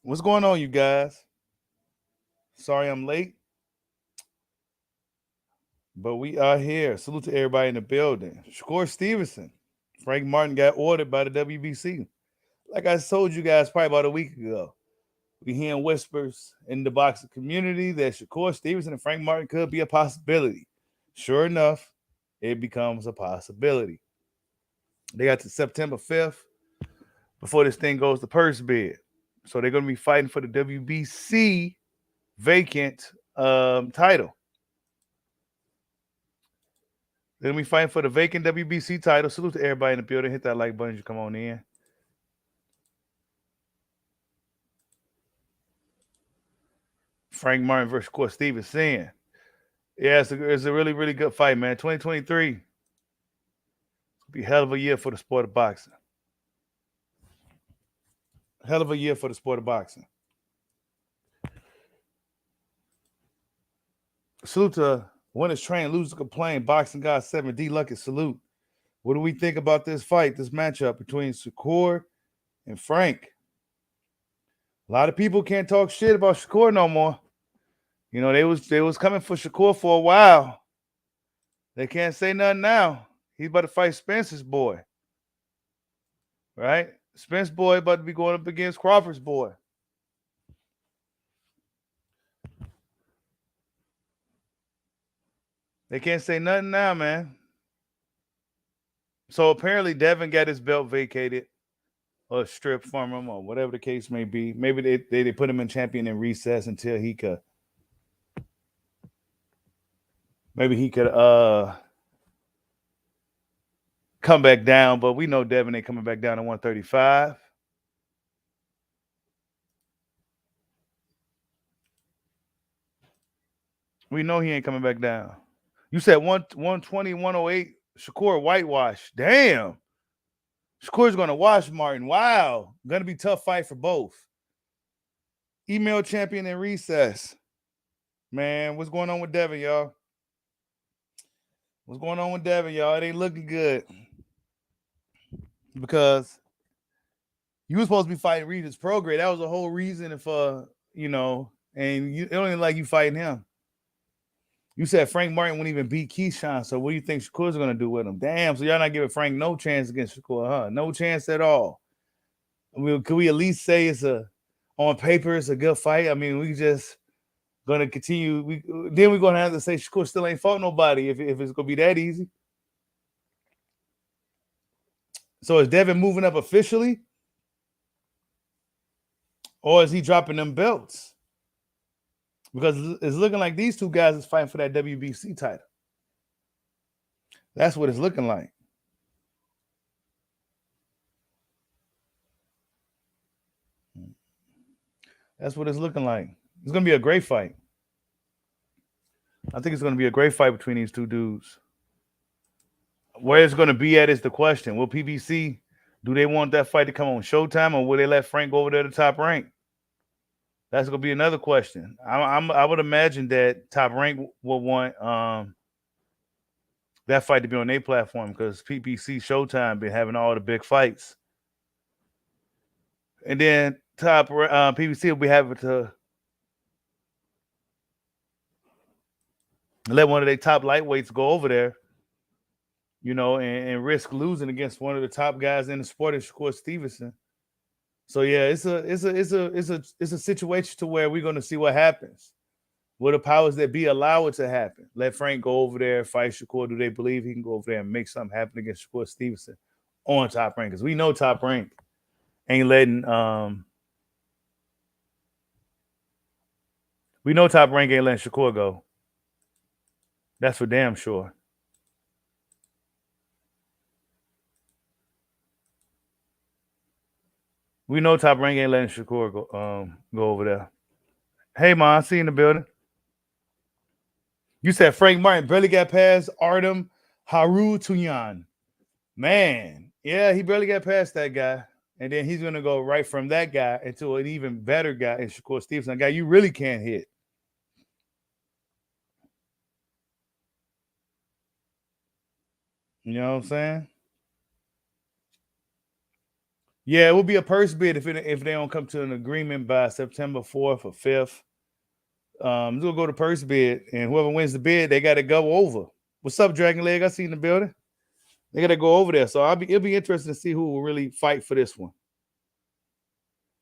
What's going on, you guys? Sorry I'm late, but we are here. Salute to everybody in the building. Shakur Stevenson. Frank Martin got ordered by the WBC. Like I told you guys probably about a week ago. We hearing whispers in the boxing community that Shakur Stevenson and Frank Martin could be a possibility. Sure enough, it becomes a possibility. They got to September 5th before this thing goes to purse bid. So they're going to be fighting for the WBC vacant title. They're going to be fighting for the vacant WBC title. Salute to everybody in the building. Hit that like button as you come on in. Frank Martin versus Shakur Stevenson. Yeah, it's a really, really good fight, man. 2023 will be a hell of a year for the sport of boxing. Hell of a year for the sport of boxing. Salute to winners train, losers complain. Boxing God 7D Lucky. Salute. What do we think about this fight, this matchup between Shakur and Frank? A lot of people can't talk shit about Shakur no more. You know, they was coming for Shakur for a while. They can't say nothing now. He's about to fight Spence's boy. Right? Spence's boy about to be going up against Crawford's boy. They can't say nothing now, man. So apparently Devin got his belt vacated or stripped from him or whatever the case may be. Maybe they put him in champion in recess until he could come back down, but we know Devin ain't coming back down to 135. We know he ain't coming back down. You said 120, 108, Shakur whitewash. Damn. Shakur's going to wash Martin. Wow. Going to be a tough fight for both. Email champion in recess. Man, what's going on with Devin, y'all? What's going on with Devin, y'all? It ain't looking good. Because you were supposed to be fighting Regis Prograis. That was the whole reason for, and it don't even like you fighting him. You said Frank Martin wouldn't even beat Keyshawn, so what do you think Shakur's going to do with him? Damn, so y'all not giving Frank no chance against Shakur, huh? No chance at all. I mean, could we at least say on paper, it's a good fight? I mean, we just going to continue. Then we're going to have to say Shakur still ain't fought nobody if it's going to be that easy. So is Devin moving up officially? Or is he dropping them belts? Because it's looking like these two guys is fighting for that WBC title. That's what it's looking like. That's what it's looking like. It's going to be a great fight. I think it's going to be a great fight between these two dudes. Where it's going to be at is the question. Will PBC, do they want that fight to come on Showtime, or will they let Frank go over there to Top Rank? That's going to be another question. I would imagine that Top Rank will want that fight to be on their platform because PBC Showtime been having all the big fights. And then PBC will be having to let one of their top lightweights go over there, and risk losing against one of the top guys in the sport, Shakur Stevenson. So yeah, it's a situation to where we're going to see what happens. Will the powers that be allow it to happen? Let Frank go over there, fight Shakur. Do they believe he can go over there and make something happen against Shakur Stevenson on Top Rank? Because we know Top Rank ain't letting Shakur go. That's for damn sure. We know Top Rank ain't letting Shakur go over there. Hey, man, I see you in the building. You said Frank Martin barely got past Artem Harutyunyan. Man, yeah, he barely got past that guy. And then he's going to go right from that guy into an even better guy in Shakur Stevenson, a guy you really can't hit. You know what I'm saying? Yeah, it will be a purse bid if they don't come to an agreement by September 4th or 5th. We'll go to purse bid, and whoever wins the bid, they got to go over. What's up, Dragon Leg? I see you in the building. They got to go over there. So it'll be interesting to see who will really fight for this one.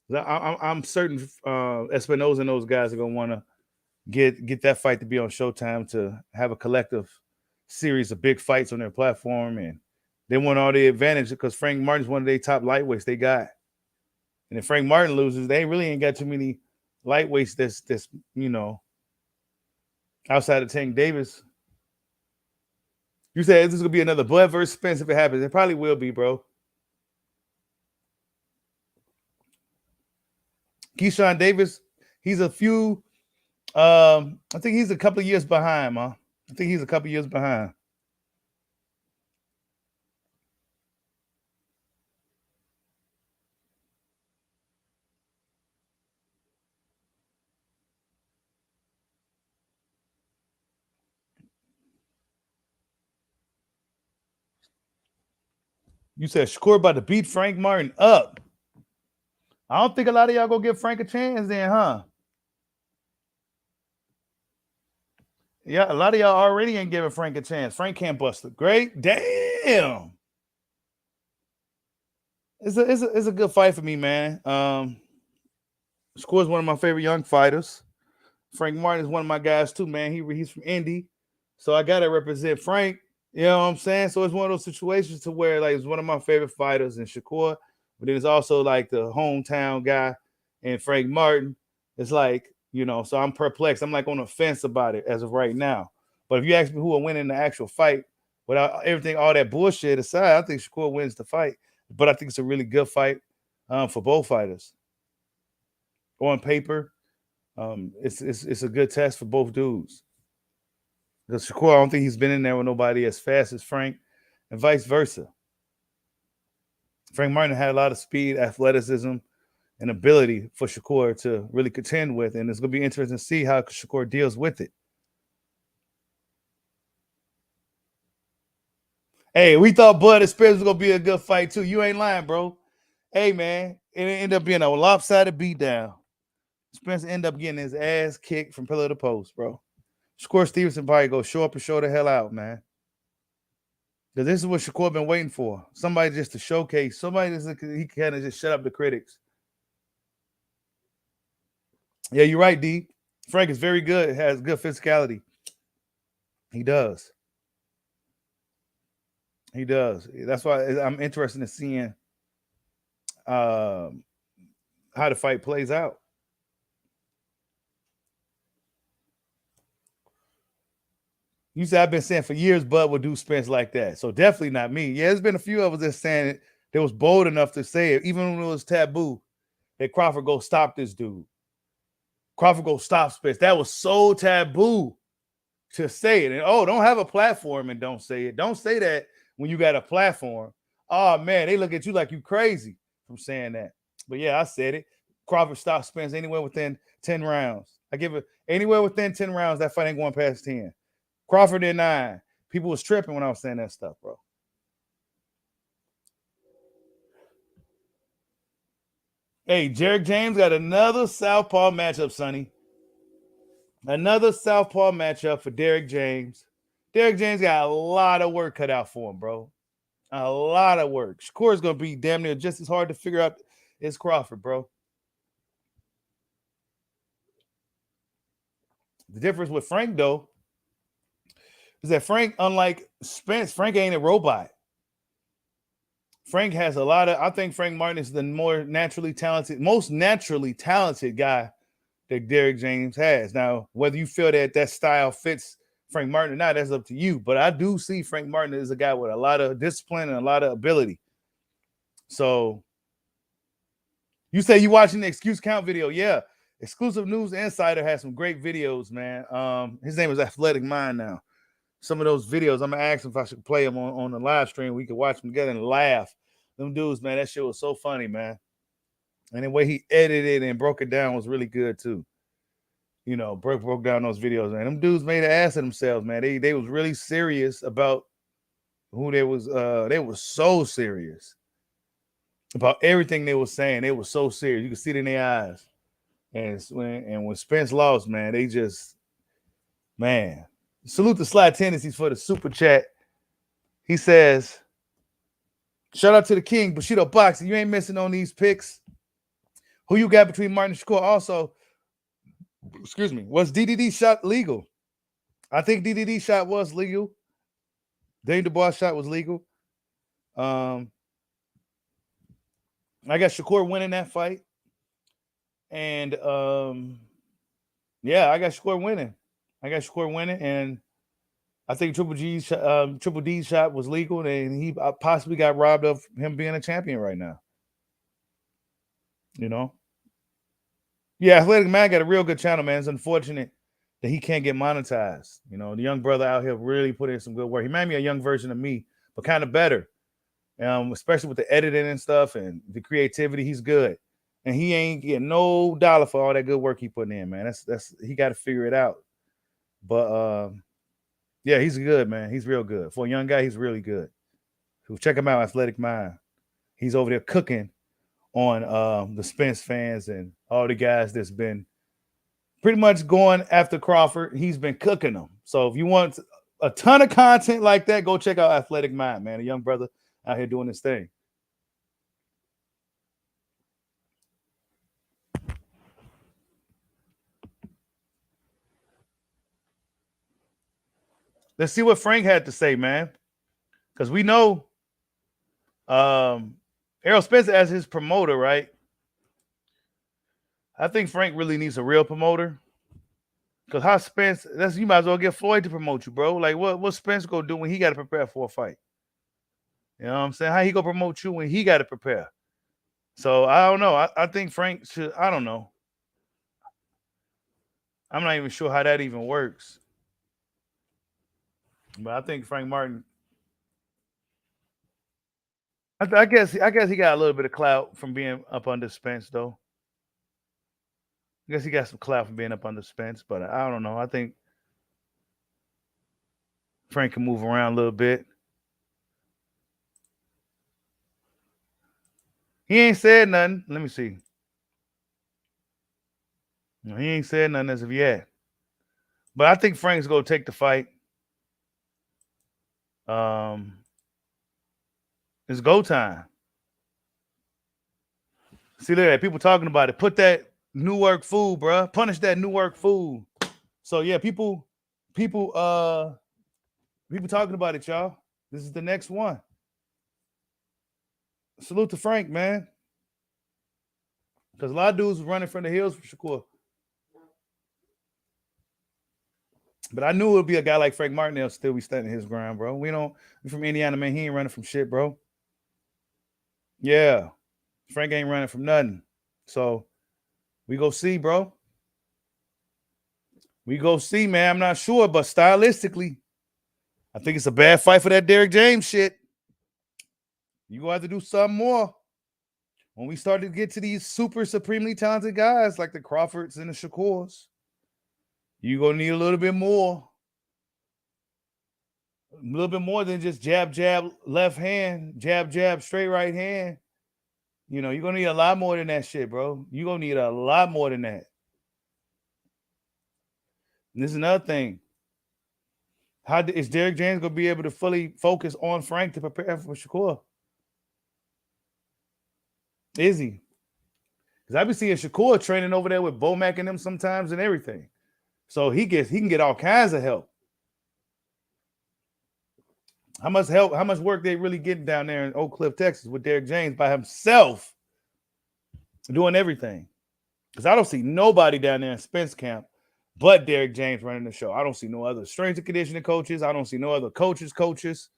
I'm certain Espinosa and those guys are gonna want to get that fight to be on Showtime to have a collective series of big fights on their platform, and they want all the advantage because Frank Martin's one of their top lightweights they got. And if Frank Martin loses, they really ain't got too many lightweights that's outside of Tank Davis. You said this is gonna be another Blood versus Spence if it happens. It probably will be, bro. Keyshawn Davis, he's a few. I think he's a couple of years behind, man. I think he's a couple of years behind. You said Shakur about to beat Frank Martin up. I don't think a lot of y'all gonna give Frank a chance then, huh? Yeah, a lot of y'all already ain't giving Frank a chance. Frank can't bust a great. Damn. It's a good fight for me, man. Shakur's one of my favorite young fighters. Frank Martin is one of my guys too, man. He's from Indy, so I gotta represent Frank. You know what I'm saying? So it's one of those situations to where like it's one of my favorite fighters in Shakur, but then it's also like the hometown guy and Frank Martin. It's like, so I'm perplexed. I'm like on the fence about it as of right now. But if you ask me who will win in the actual fight, without everything, all that bullshit aside, I think Shakur wins the fight. But I think it's a really good fight for both fighters. On paper, it's a good test for both dudes. Because Shakur, I don't think he's been in there with nobody as fast as Frank, and vice versa. Frank Martin had a lot of speed, athleticism, and ability for Shakur to really contend with, and it's going to be interesting to see how Shakur deals with it. Hey, we thought Bud and Spears was going to be a good fight too. You ain't lying, bro. Hey, man, it ended up being a lopsided beatdown. Spencer ended up getting his ass kicked from pillar to post, bro. Shakur Stevenson probably go show up and show the hell out, man. Because this is what Shakur been waiting for. Somebody just to showcase. Somebody he kind of just shut up the critics. Yeah, you're right, D. Frank is very good. Has good physicality. He does. He does. That's why I'm interested in seeing how the fight plays out. You said I've been saying for years Bud would do Spence like that. So definitely not me. Yeah, there's been a few of us that saying it that was bold enough to say it, even when it was taboo, that Crawford go stop this dude. Crawford go stop Spence. That was so taboo to say it. And don't have a platform and don't say it. Don't say that when you got a platform. Oh man, they look at you like you crazy from saying that. But yeah, I said it. Crawford stopped Spence anywhere within 10 rounds. I give it anywhere within 10 rounds, that fight ain't going past 10. Crawford in 9. People was tripping when I was saying that stuff, bro. Hey, Derrick James got another southpaw matchup, Sonny. Another southpaw matchup for Derrick James. Derrick James got a lot of work cut out for him, bro. A lot of work. Shakur is going to be damn near just as hard to figure out as Crawford, bro. The difference with Frank, though, is that Frank, unlike Spence, Frank ain't a robot. Frank has a lot of, I think Frank Martin is the most naturally talented guy that Derrick James has. Now, whether you feel that style fits Frank Martin or not, that's up to you. But I do see Frank Martin as a guy with a lot of discipline and a lot of ability. So you say you watching the Excuse Count video. Yeah. Exclusive News Insider has some great videos, man. His name is Athletic Mind now. Some of those videos, I'm going to ask him if I should play them on the live stream. We could watch them together and laugh. Them dudes, man, that shit was so funny, man. And the way he edited and broke it down was really good, too. Broke down those videos, man. Them dudes made an ass of themselves, man. They was really serious about who they was. They was so serious. about everything they were saying. They were so serious. You could see it in their eyes. And when Spence lost, man, they just, man. Salute the Sly Tendencies for the super chat. He says, shout out to the King, Bushido Boxing. You ain't missing on these picks. Who you got between Martin and Shakur? Also, excuse me, was DDD shot legal? I think DDD shot was legal. Dane Dubois shot was legal. I got Shakur winning that fight. And yeah, I got Shakur winning. And I think Triple D's shot was legal, and he possibly got robbed of him being a champion right now. You know? Yeah, Athletic Man got a real good channel, man. It's unfortunate that he can't get monetized. You know, the young brother out here really put in some good work. He made me a young version of me, but kind of better. Especially with the editing and stuff and the creativity, he's good. And he ain't getting no dollar for all that good work he putting in, man. That's he got to figure it out. But yeah, he's good, man. He's real good. For a young guy, he's really good. So check him out, Athletic Mind. He's over there cooking on the Spence fans and all the guys that's been pretty much going after Crawford. He's been cooking them. So if you want a ton of content like that, go check out Athletic Mind, man. A young brother out here doing this thing. Let's see what Frank had to say, man. Because we know Errol Spence as his promoter, right? I think Frank really needs a real promoter. Because how Spence, you might as well get Floyd to promote you, bro. Like, what Spence gonna do when he got to prepare for a fight? You know what I'm saying? How he gonna promote you when he got to prepare? So I don't know. I think Frank should. I don't know. I'm not even sure how that even works. But I think Frank Martin. I guess he got a little bit of clout from being up under Spence, though. I guess he got some clout from being up under Spence, but I don't know. I think Frank can move around a little bit. He ain't said nothing. Let me see. No, he ain't said nothing as of yet. But I think Frank's gonna take the fight. It's go time. See there, people talking about it. Put that Newark food, bro. Punish that Newark food. So yeah, people talking about it, y'all. This is the next one. Salute to Frank, man. Because a lot of dudes running from the hills for Shakur. But I knew it would be a guy like Frank Martin that'll still be standing his ground, bro. We from Indiana, man. He ain't running from shit, bro. Yeah. Frank ain't running from nothing. So we go see, bro. We go see, man. I'm not sure, but stylistically, I think it's a bad fight for that Derrick James shit. You gonna have to do something more. When we start to get to these super supremely talented guys like the Crawfords and the Shakurs, you're gonna need a little bit more. A little bit more than just jab, jab, left hand, jab, jab, straight right hand. You know, you're gonna need a lot more than that shit, bro. You're gonna need a lot more than that. And this is another thing. How is Derrick James gonna be able to fully focus on Frank to prepare for Shakur? Is he? Because I be seeing Shakur training over there with Bomac and them sometimes and everything. So he can get all kinds of help. How much help, how much work they really getting down there in Oak Cliff, Texas with Derrick James by himself doing everything? Because I don't see nobody down there in Spence camp but Derrick James running the show. I don't see no other strength and conditioning coaches. I don't see no other coaches.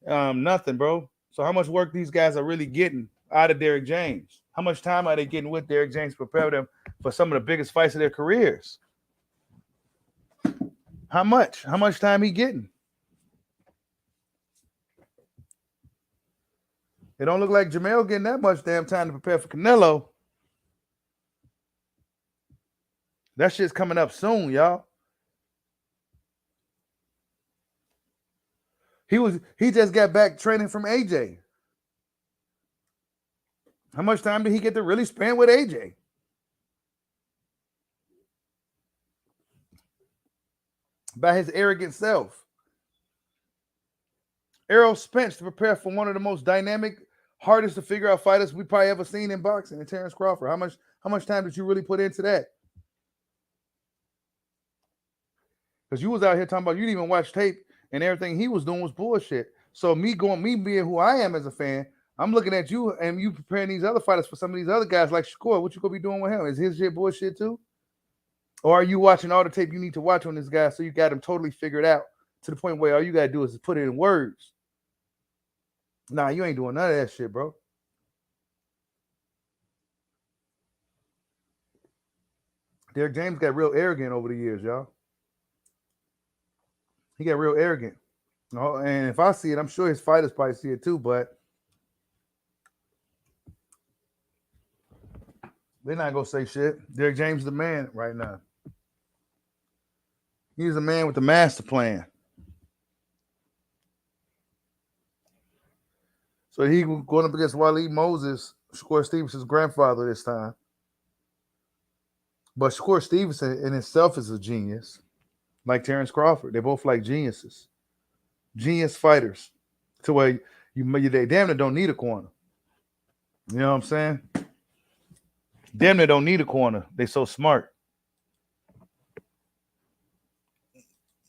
Nothing, bro. So how much work these guys are really getting out of Derrick James? How much time are they getting with Derrick James to prepare them for some of the biggest fights of their careers? How much? How much time he getting? It don't look like Jamel getting that much damn time to prepare for Canelo. That shit's coming up soon, y'all. He just got back training from AJ. How much time did he get to really spend with AJ? By his arrogant self. Errol Spence to prepare for one of the most dynamic, hardest to figure out fighters we probably ever seen in boxing, and Terence Crawford. How much time did you really put into that? Because you was out here talking about you didn't even watch tape and everything he was doing was bullshit. So me being who I am as a fan, I'm looking at you and you preparing these other fighters for some of these other guys like Shakur. What you gonna be doing with him? Is his shit bullshit too? Or are you watching all the tape you need to watch on this guy so you got him totally figured out to the point where all you gotta do is put it in words? Nah, you ain't doing none of that shit, bro. Derrick James got real arrogant over the years, y'all. He got real arrogant. And if I see it, I'm sure his fighters probably see it too, but they're not gonna say shit. Derrick James is the man right now. He's the man with the master plan. So he going up against Waleed Moses, Shakur Stevenson's grandfather this time. But Shakur Stevenson in itself is a genius, like Terence Crawford. They're both like geniuses, genius fighters. To where they damn near don't need a corner. You know what I'm saying? Damn near don't need a corner. They so smart.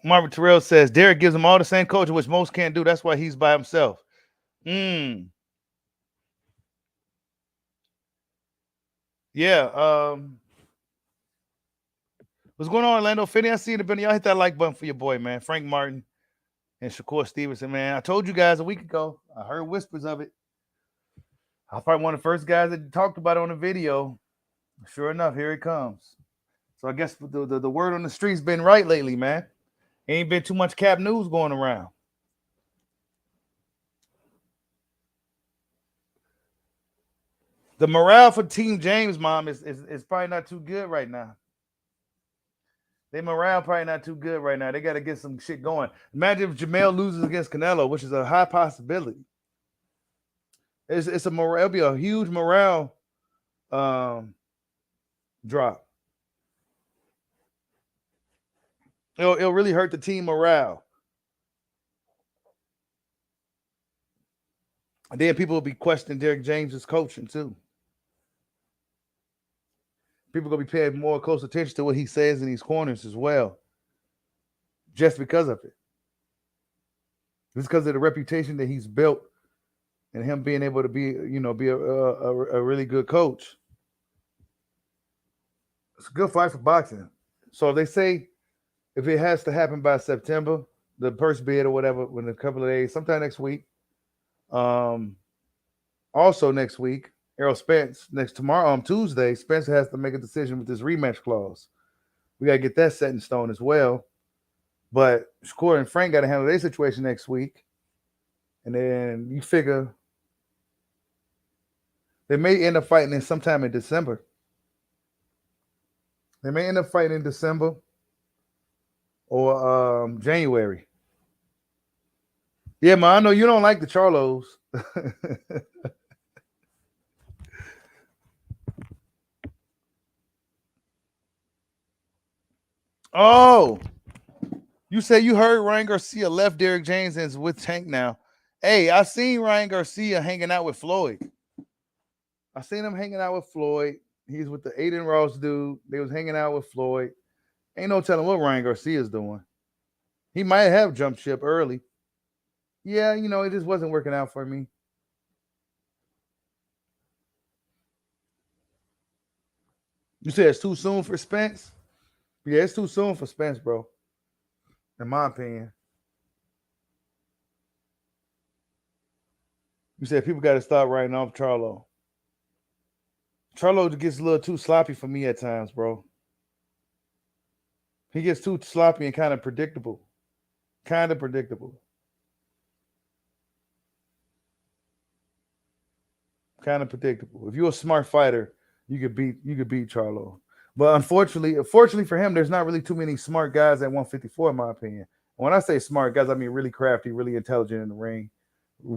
Marvin Terrell says Derrick gives him all the same coaching, which most can't do. That's why he's by himself. Yeah. What's going on, Orlando Finney? I see you in the building. Y'all hit that like button for your boy, man. Frank Martin and Shakur Stevenson, man. I told you guys a week ago. I heard whispers of it. I was probably one of the first guys that talked about it on the video. Sure enough, here it comes. So I guess the word on the street's been right lately, man. Ain't been too much cap news going around. The morale for Team James, Mom, is probably not too good right now. Their morale probably not too good right now. They got to get some shit going. Imagine if Jamel loses against Canelo, which is a high possibility. It'll be a huge morale drop. It'll really hurt the team morale. And then people will be questioning Derrick James's coaching too. People are going to be paying more close attention to what he says in these corners as well. Just because of it. Just because of the reputation that he's built and him being able to be a really good coach. It's a good fight for boxing. So they say if it has to happen by September, the first bid or whatever, within a couple of days, sometime next week. Also next week, Errol Spence, tomorrow, Tuesday, Spencer has to make a decision with this rematch clause. We got to get that set in stone as well. But Shakur and Frank got to handle their situation next week. And then you figure they may end up fighting in sometime in December. They may end up fighting in December or January. Yeah, man, I know you don't like the Charlos. Oh, you say you heard Ryan Garcia left Derrick James and is with Tank now. Hey, I seen Ryan Garcia hanging out with Floyd. I seen him hanging out with Floyd. He's with the Aiden Ross dude. They was hanging out with Floyd. Ain't no telling what Ryan Garcia's doing. He might have jumped ship early. Yeah, it just wasn't working out for me. You said it's too soon for Spence? Yeah, it's too soon for Spence, bro. In my opinion. You said people got to stop writing off Charlo. Charlo gets a little too sloppy for me at times, bro. He gets too sloppy and kind of predictable. If you're a smart fighter, you could beat Charlo. But unfortunately for him, there's not really too many smart guys at 154, in my opinion. When I say smart guys, I mean really crafty, really intelligent in the ring.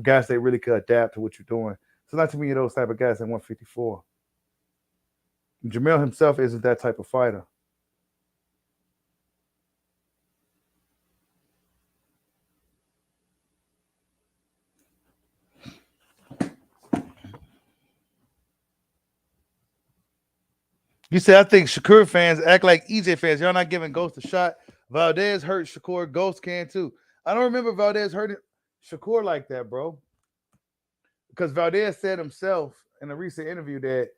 Guys that really could adapt to what you're doing. So not too many of those type of guys at 154. Jamel himself isn't that type of fighter. You said I think Shakur fans act like EJ fans. Y'all not giving Ghost a shot. Valdez hurt Shakur. Ghost can too. I don't remember Valdez hurting Shakur like that, bro. Because Valdez said himself in a recent interview that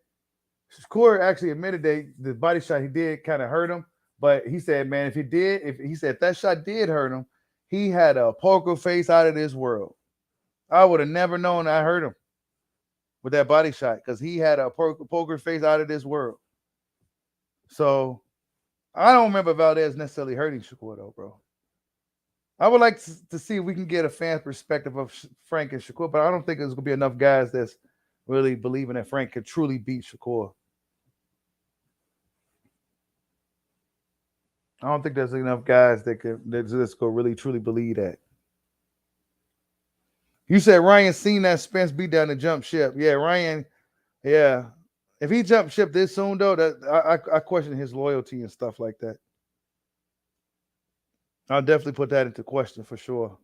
Shakur actually admitted that the body shot he did kind of hurt him. But he said, man, if that shot did hurt him, he had a poker face out of this world. I would have never known I hurt him with that body shot because he had a poker face out of this world. So I don't remember Valdez necessarily hurting Shakur though, bro. I would like to see if we can get a fan perspective of Frank and Shakur, but I don't think there's gonna be enough guys that's really believing that Frank could truly beat Shakur. I don't think there's enough guys that just go really truly believe that. You said Ryan seen that Spence beat down the jump ship. Yeah, Ryan. Yeah, if he jumped ship this soon though, that I question his loyalty and stuff like that. I'll definitely put that into question for sure.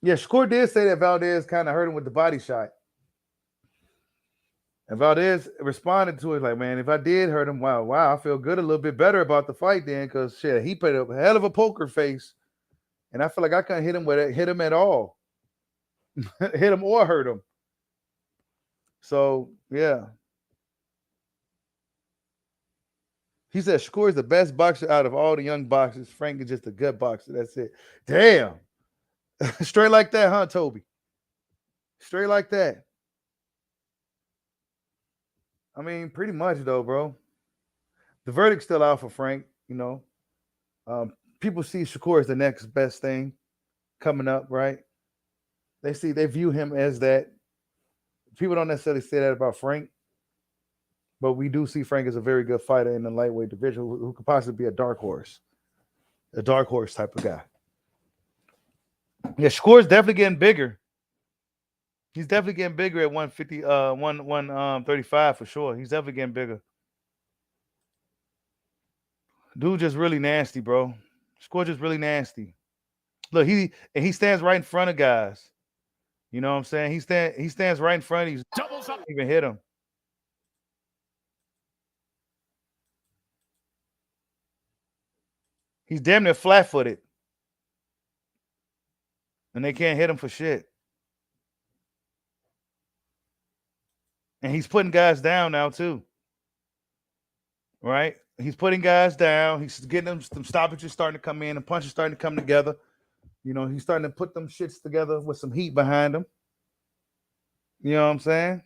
Yeah, Shakur did say that Valdez kind of hurt him with the body shot. And Valdez responded to it like, man, if I did hurt him, wow, I feel good a little bit better about the fight then because shit, he put a hell of a poker face. And I feel like I couldn't hit him at all. Hit him or hurt him. So, yeah. He said Shakur is the best boxer out of all the young boxers. Frank is just a good boxer. That's it. Damn. Straight like that, huh, Toby? Straight like that. I mean, pretty much though, bro. The verdict's still out for Frank. You know, people see Shakur as the next best thing coming up, right? They view him as that. People don't necessarily say that about Frank, but we do see Frank as a very good fighter in the lightweight division who could possibly be a dark horse type of guy. Yeah, Shakur's definitely getting bigger. He's definitely getting bigger at 150, 135 for sure. He's definitely getting bigger. Dude just really nasty, bro. Shakur just really nasty. Look, he stands right in front of guys. You know what I'm saying? He stands right in front. He's doubles up, even hit him. He's damn near flat-footed. And they can't hit him for shit. And he's putting guys down now too. Right? He's putting guys down. He's getting them some stoppages starting to come in, and punches starting to come together. You know, he's starting to put them shits together with some heat behind him. You know what I'm saying?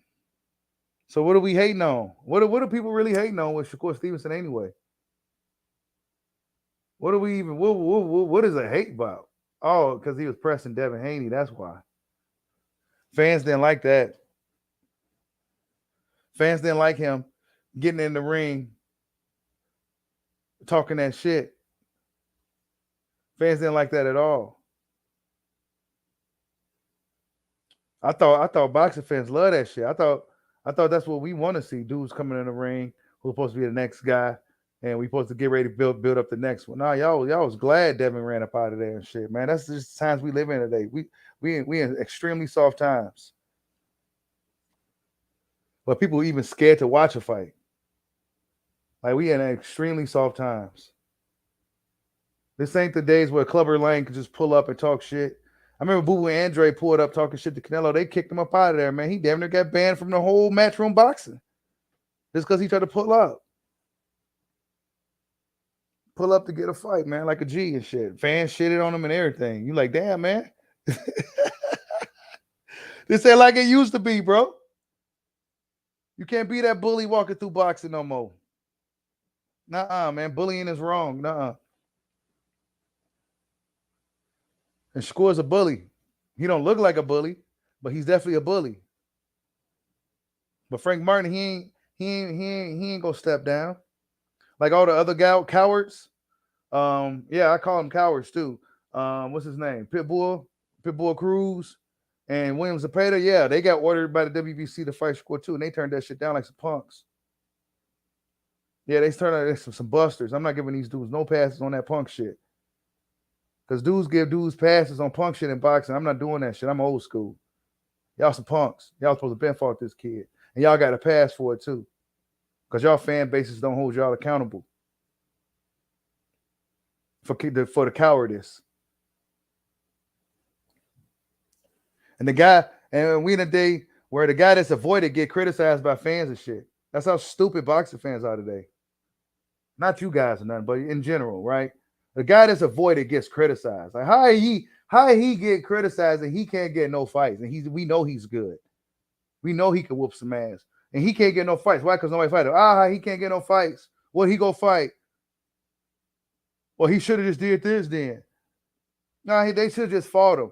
So what are we hating on? What are people really hating on with Shakur Stevenson anyway? What are we even? What is a hate about? Oh, because he was pressing Devin Haney. That's why. Fans didn't like that. Fans didn't like him getting in the ring, talking that shit. Fans didn't like that at all. I thought boxing fans love that shit. I thought that's what we want to see. Dudes coming in the ring who's supposed to be the next guy, and we supposed to get ready to build up the next one. Nah, y'all was glad Devin ran up out of there and shit, man. That's just the times we live in today. We in extremely soft times. But people are even scared to watch a fight. Like we in extremely soft times. This ain't the days where Clubber Lang could just pull up and talk shit. I remember Boo and Andre pulled up talking shit to Canelo. They kicked him up out of there, man. He damn near got banned from the whole matchroom boxing. Just because he tried to pull up. Pull up to get a fight, man, like a G and shit. Fans shitted on him and everything. You like, damn, man. This ain't like it used to be, bro. You can't be that bully walking through boxing no more. Nuh-uh, man. Bullying is wrong. Nuh-uh. And Shakur's a bully. He don't look like a bully, but he's definitely a bully. But Frank Martin, he ain't gonna step down. Like all the other cowards. Yeah, I call them cowards too. what's his name? Pitbull Cruz, and William Zepeda. Yeah, they got ordered by the WBC to fight Shakur too, and they turned that shit down like some punks. Yeah, they turned out some busters. I'm not giving these dudes no passes on that punk shit. Because dudes give dudes passes on punk shit in boxing. I'm not doing that shit. I'm old school. Y'all some punks. Y'all supposed to been fought this kid. And y'all got a pass for it too. Because y'all fan bases don't hold y'all accountable for the cowardice. And we in a day where the guy that's avoided get criticized by fans and shit. That's how stupid boxing fans are today. Not you guys or nothing, but in general, right? The guy that's avoided gets criticized. Like how he get criticized and he can't get no fights. And we know he's good. We know he can whoop some ass. And he can't get no fights. Why? Because nobody fight him. He can't get no fights. What he go fight? Well, he should have just did this then. No, they should have just fought him.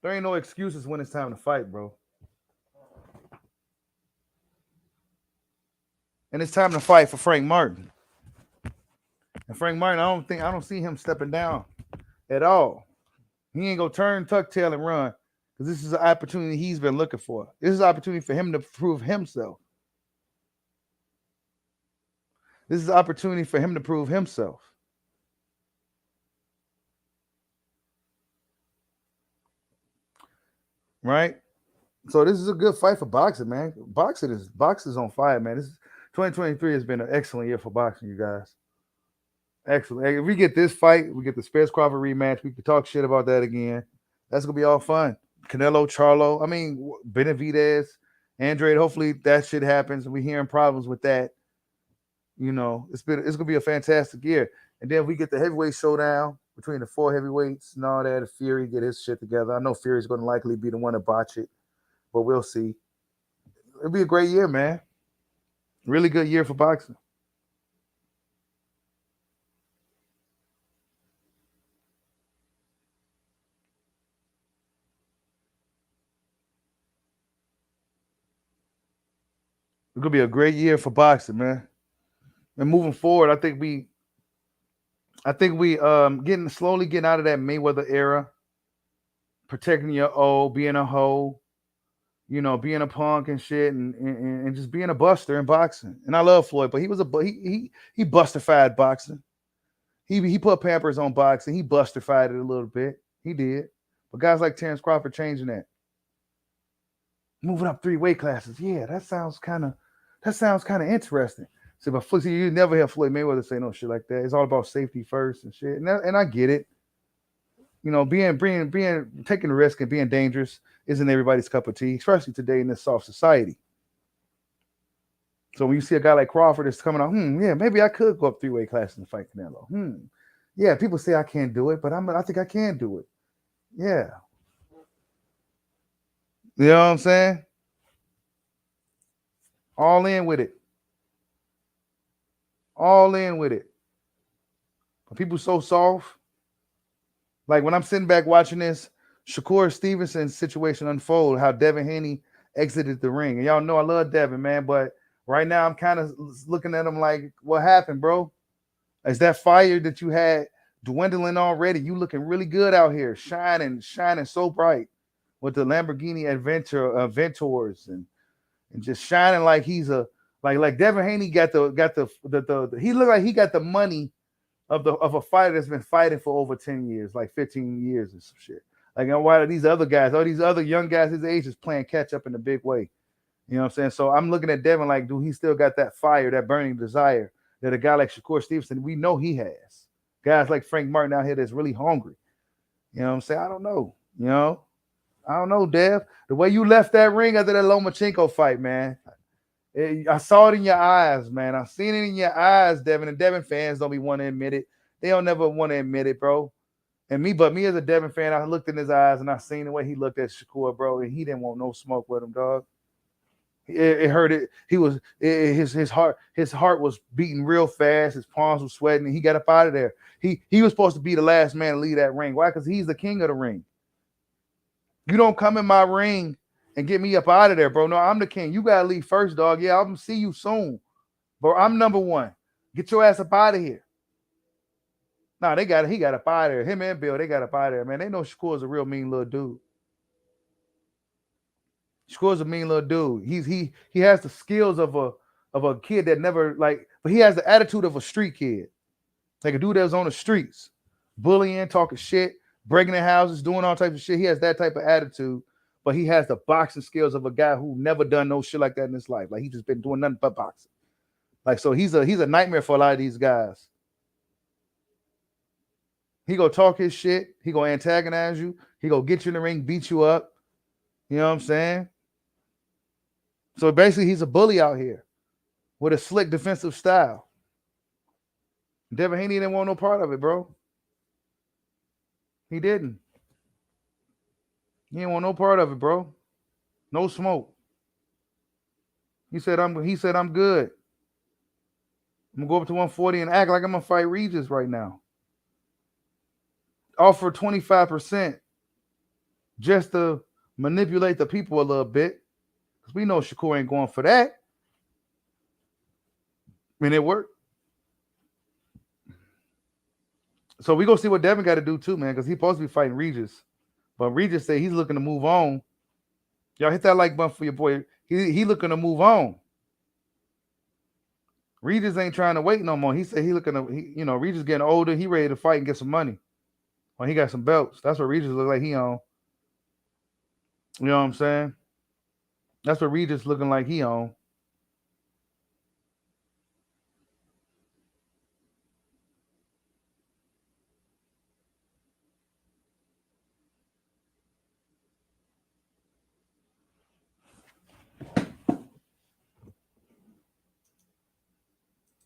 There ain't no excuses when it's time to fight, bro. And it's time to fight for Frank Martin. And Frank Martin, I don't see him stepping down at all. He ain't gonna turn, tuck tail, and run. Because this is an opportunity he's been looking for. This is an opportunity for him to prove himself. This is an opportunity for him to prove himself. Right? So this is a good fight for boxing, man. Boxing is on fire, man. 2023 has been an excellent year for boxing, you guys. Excellent. If we get this fight, we get the Terence Crawford rematch. We can talk shit about that again. That's gonna be all fun. Canelo, Charlo. I mean, Benavidez, Andrade. Hopefully that shit happens. We're hearing problems with that. You know, it's gonna be a fantastic year. And then we get the heavyweight showdown between the 4 heavyweights and all that. Fury get his shit together. I know Fury's gonna likely be the one to botch it, but we'll see. It'll be a great year, man. Really good year for boxing. It's gonna be a great year for boxing, man. And moving forward, I think we slowly getting out of that Mayweather era, protecting your O, being a hoe, you know, being a punk and shit, and just being a buster in boxing. And I love Floyd, but he bustified boxing. He put Pampers on boxing. He bustified it a little bit. He did. But guys like Terence Crawford changing that. Moving up 3 weight classes. Yeah, that sounds kind of interesting. So, but you never hear Floyd Mayweather say no shit like that. It's all about safety first and shit. And I get it. You know, taking a risk and being dangerous isn't everybody's cup of tea, especially today in this soft society. So when you see a guy like Crawford that's coming out, yeah, maybe I could go up 3 weight classes and fight Canelo. Yeah, people say I can't do it, but I think I can do it. Yeah. You know what I'm saying? All in with it. All in with it. But people so soft. Like when I'm sitting back watching this Shakur Stevenson situation unfold, how Devin Haney exited the ring. And y'all know I love Devin, man, but right now I'm kind of looking at him like, what happened, bro? Is that fire that you had dwindling already? You looking really good out here, shining so bright with the Lamborghini Aventors and just shining like he's like Devin Haney got the he looked like he got the money of a fighter that's been fighting for over 10 years, like 15 years and some shit. Like, why are these other guys, all these other young guys his age is playing catch up in a big way? You know what I'm saying? So I'm looking at Devin like, dude, he still got that fire, that burning desire that a guy like Shakur Stevenson, we know he has. Guys like Frank Martin out here that's really hungry. You know what I'm saying? I don't know. You know? I don't know, Dev. The way you left that ring after that Lomachenko fight, man. I saw it in your eyes, man. I seen it in your eyes, Devin. And Devin fans don't be want to admit it. They don't never want to admit it, bro. And me as a Devin fan, I looked in his eyes and I seen the way he looked at Shakur, bro, and he didn't want no smoke with him, dog. It hurt it. His heart was beating real fast. His palms were sweating, and he got up out of there. He was supposed to be the last man to leave that ring. Why? Because he's the king of the ring. You don't come in my ring and get me up out of there, bro. No, I'm the king. You gotta leave first, dog. Yeah, I'm gonna see you soon, bro. I'm number one. Get your ass up out of here. Nah, he got up out of there. Him and Bill, they got up out of there, man. They know Shakur's a real mean little dude. Shakur's a mean little dude. He has the skills of a kid that never but he has the attitude of a street kid. Like a dude that was on the streets, bullying, talking shit, breaking in houses, doing all types of shit. He has that type of attitude, but he has the boxing skills of a guy who never done no shit like that in his life. Like he just been doing nothing but boxing. Like so he's a nightmare for a lot of these guys. He gonna talk his shit. He gonna antagonize you. He gonna get you in the ring, beat you up. You know what I'm saying? So basically, he's a bully out here with a slick defensive style. Devin Haney didn't want no part of it, bro. He didn't. He didn't want no part of it, bro. No smoke. He said I'm good. I'm gonna go up to 140 and act like I'm gonna fight Regis right now. Offer 25% just to manipulate the people a little bit. Because we know Shakur ain't going for that. And it worked. So we go see what Devin got to do too, man, because he's supposed to be fighting Regis. But Regis said he's looking to move on. Y'all hit that like button for your boy. He looking to move on. Regis ain't trying to wait no more. He said he looking to, Regis getting older. He ready to fight and get some money. Well, he got some belts. That's what Regis look like he on. You know what I'm saying? That's what Regis looking like he on.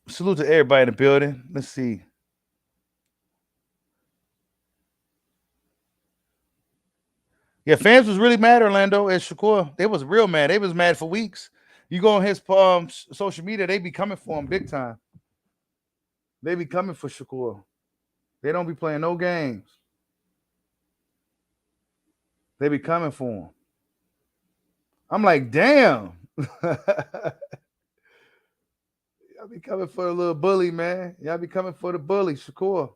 Salute to everybody in the building. Let's see. Yeah, fans was really mad, Orlando, at Shakur. They was real mad. They was mad for weeks. You go on his social media, they be coming for him big time. They be coming for Shakur. They don't be playing no games. They be coming for him. I'm like, damn. Y'all be coming for a little bully, man. Y'all be coming for the bully, Shakur.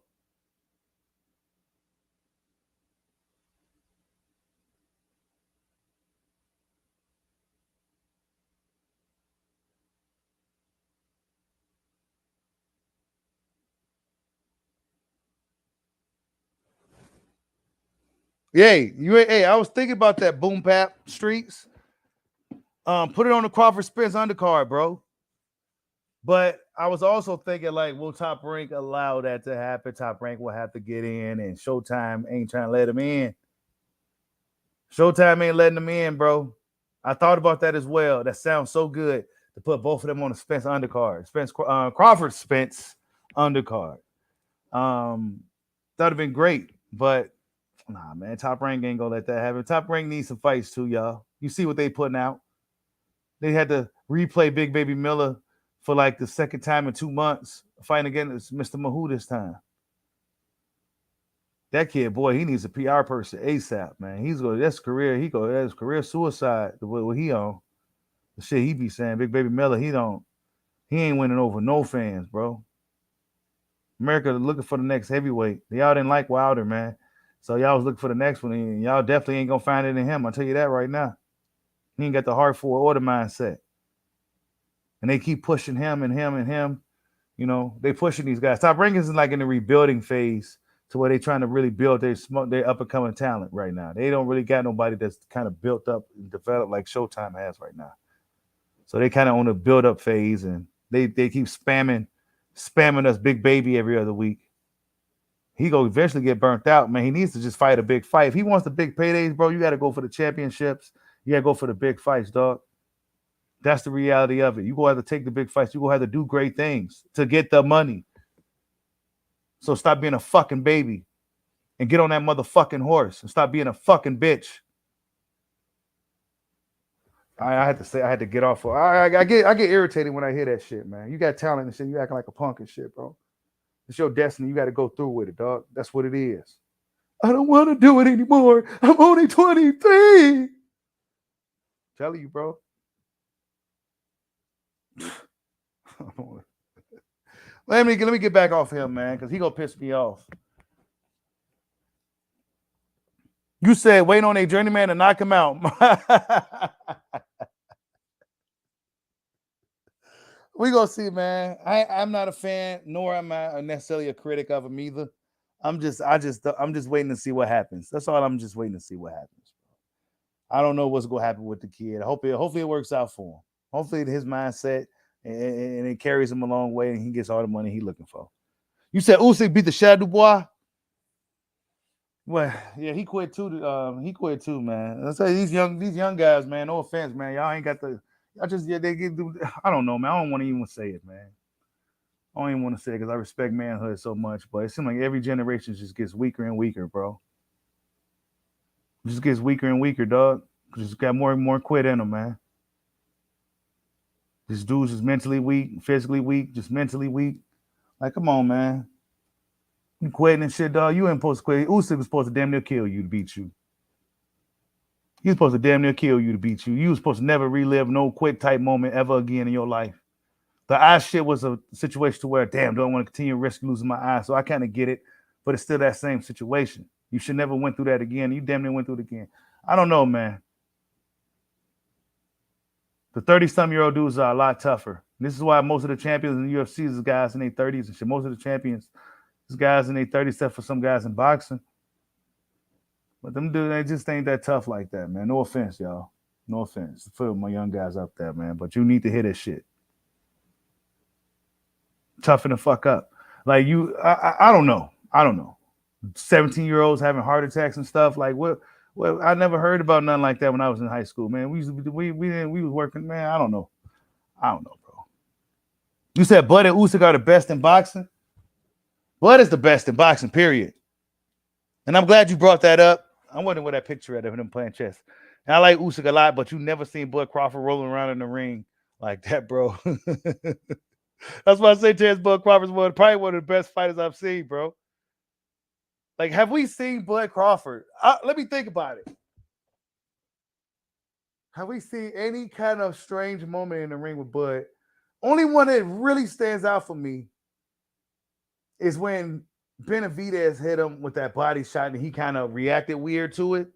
Hey, I was thinking about that boom bap streets. Put it on the Crawford Spence undercard, bro. But I was also thinking, like, will Top Rank allow that to happen? Top Rank will have to get in, and Showtime ain't trying to let him in. Showtime ain't letting them in, bro. I thought about that as well. That sounds so good to put both of them on the Spence undercard. Crawford Spence undercard. That'd have been great, but nah, man. Top Rank ain't gonna let that happen. Top Rank needs some fights too, y'all. You see what they putting out? They had to replay Big Baby Miller for like the second time in 2 months, fighting against Mr. Mahou this time. That kid, boy, he needs a PR person ASAP, man. That's career suicide. What he on? The shit he be saying, Big Baby Miller, he ain't winning over no fans, bro. America looking for the next heavyweight. Y'all didn't like Wilder, man. So y'all was looking for the next one, and y'all definitely ain't gonna find it in him. I'll tell you that right now. He ain't got the heart for or the mindset. And they keep pushing him and him and him. You know, they pushing these guys. Top Rank is like in the rebuilding phase to where they trying to really build their up and coming talent right now. They don't really got nobody that's kind of built up and developed like Showtime has right now. So they kind of on the build up phase, and they keep spamming us Big Baby every other week. He gonna eventually get burnt out, man. He needs to just fight a big fight. If he wants the big paydays, bro, you got to go for the championships. You got to go for the big fights, dog. That's the reality of it. You gonna have to take the big fights. You gonna have to do great things to get the money. So stop being a fucking baby and get on that motherfucking horse and stop being a fucking bitch. I had to get off. I get irritated when I hear that shit, man. You got talent and shit. You acting like a punk and shit, bro. It's your destiny. You got to go through with it, dog. That's what it is. I don't want to do it anymore. I'm only 23. Telling you, bro. Let me get back off him, man, because he gonna piss me off. You said wait on a journeyman to knock him out. We gonna see, man. I'm not a fan, nor am I necessarily a critic of him either. I'm just waiting to see what happens. That's all. I'm just waiting to see what happens. I don't know what's gonna happen with the kid. Hopefully it works out for him. Hopefully his mindset and it carries him a long way, and he gets all the money he's looking for. You said Usyk beat the Shad Dubois. Well, yeah, he quit too. He quit too, man. I say these young guys, man. No offense, man. Y'all ain't got the. I just they get. I don't know, man. I don't want to even say it, man. I don't even want to say it because I respect manhood so much, but it seems like every generation just gets weaker and weaker, bro. It just gets weaker and weaker, dog. Just got more and more quit in them, man. This dude's just mentally weak, physically weak, just mentally weak. Like, come on, man. You quitting and shit, dog. You ain't supposed to quit. Usyk was supposed to damn near kill you to beat you. He was supposed to damn near kill you to beat you. You was supposed to never relive no quit type moment ever again in your life. The eye shit was a situation to where, damn, don't want to continue to risk losing my eye. So I kind of get it, but it's still that same situation. You should never went through that again. You damn near went through it again. I don't know, man. The 30-some-year-old dudes are a lot tougher. This is why most of the champions in the UFC is guys in their 30s and shit. Most of the champions is guys in their 30s, except for some guys in boxing. But them dudes, they just ain't that tough like that, man. No offense, y'all. No offense for my young guys up there, man. But you need to hit this shit. Toughen the fuck up. Like you, I don't know. 17-year-olds having heart attacks and stuff. Like what? Well, I never heard about nothing like that when I was in high school, man. We was working, man. I don't know, bro. You said Bud and Usyk are the best in boxing. Bud is the best in boxing, period. And I'm glad you brought that up. I'm wondering where that picture at of him playing chess. And I like Usyk a lot, but you never seen Bud Crawford rolling around in the ring like that, bro. That's why I say Terence Bud Crawford's probably one of the best fighters I've seen, bro. Like, have we seen Bud Crawford? Let me think about it. Have we seen any kind of strange moment in the ring with Bud? Only one that really stands out for me is when Benavidez hit him with that body shot and he kind of reacted weird to it.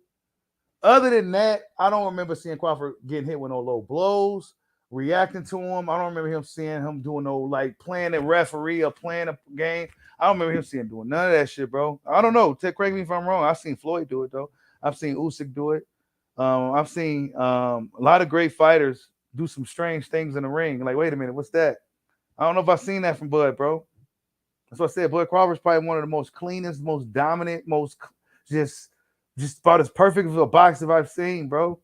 Other than that, I don't remember seeing Crawford getting hit with no low blows, reacting to him. I don't remember seeing him doing no, like, playing a referee or playing a game. I don't remember him doing none of that shit, bro. I don't know. Correct me if I'm wrong. I've seen Floyd do it, though. I've seen Usyk do it. I've seen a lot of great fighters do some strange things in the ring. Like, wait a minute, what's that? I don't know if I've seen that from Bud, bro. That's what I said. Bud Crawford's probably one of the most cleanest, most dominant, most just about as perfect of a boxer I've seen, bro.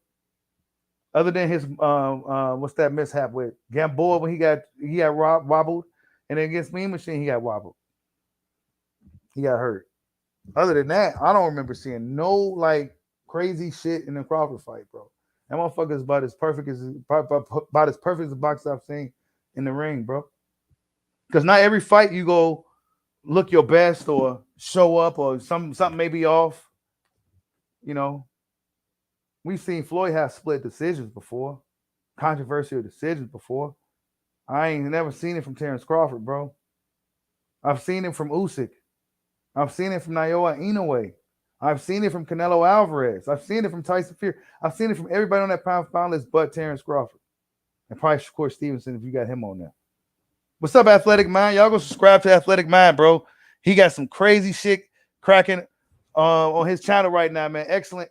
Other than his what's that mishap with Gamboa when he got wobbled, and then against Mean Machine he got wobbled. He got hurt. Other than that, I don't remember seeing no like crazy shit in the Crawford fight, bro. That motherfucker is about as perfect as a boxer I've seen in the ring, bro. Because not every fight you go look your best or show up or something may be off. You know, we've seen Floyd have split decisions before, controversial decisions before. I ain't never seen it from Terence Crawford, bro. I've seen it from Usyk. I've seen it from Naoya Inoue. I've seen it from Canelo Alvarez. I've seen it from Tyson Fury. I've seen it from everybody on that pound list but Terence Crawford. And probably Shakur Stevenson if you got him on there. What's up, Athletic Mind? Y'all go subscribe to Athletic Mind, bro. He got some crazy shit cracking on his channel right now, man. Excellent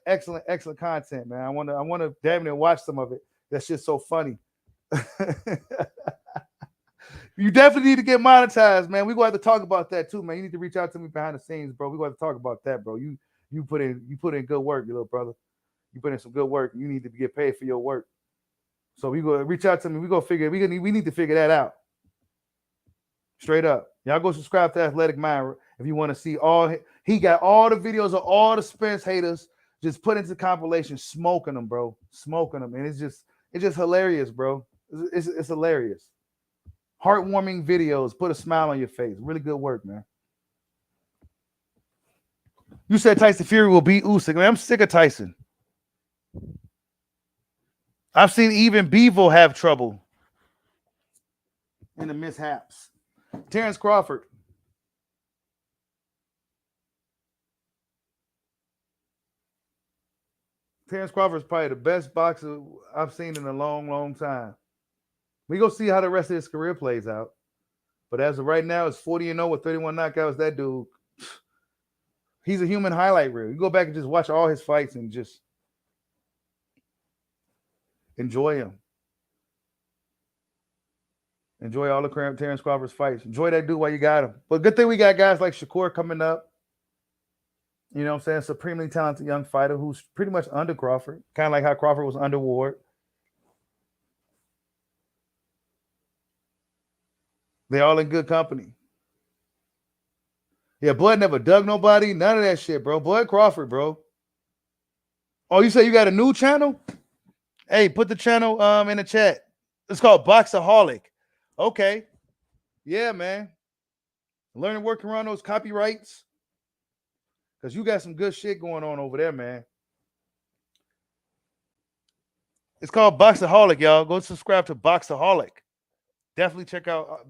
content, man. I want to damn near watch some of it. That shit's so funny. You definitely need to get monetized, man. We're going to have to talk about that too, man. You need to reach out to me behind the scenes, bro. We're going to talk about that, bro. You put in good work, you little brother. You put in some good work. You need to get paid for your work. So we go reach out to me. We need to figure that out. Straight up. Y'all go subscribe to Athletic Mind if you want to see he got all the videos of all the Spence haters just put into compilation, smoking them, bro. Smoking them. And it's just hilarious, bro. It's hilarious. Heartwarming videos. Put a smile on your face. Really good work, man. You said Tyson Fury will beat Usyk. Man, I'm sick of Tyson. I've seen even Bevo have trouble in the mishaps. Terence Crawford. Terence Crawford is probably the best boxer I've seen in a long, long time. We go see how the rest of his career plays out. But as of right now, it's 40-0 with 31 knockouts. That dude, he's a human highlight reel. You go back and just watch all his fights and just enjoy him. Enjoy all the Terence Crawford's fights. Enjoy that dude while you got him. But good thing we got guys like Shakur coming up. You know what I'm saying? Supremely talented young fighter who's pretty much under Crawford. Kind of like how Crawford was under Ward. They're all in good company. Yeah, Bud never dug nobody. None of that shit, bro. Bud Crawford, bro. Oh, you say you got a new channel? Hey, put the channel in the chat. It's called Boxaholic. Okay. Yeah, man. Learning working around those copyrights. Because you got some good shit going on over there, man. It's called Boxaholic, y'all. Go subscribe to Boxaholic. Definitely check out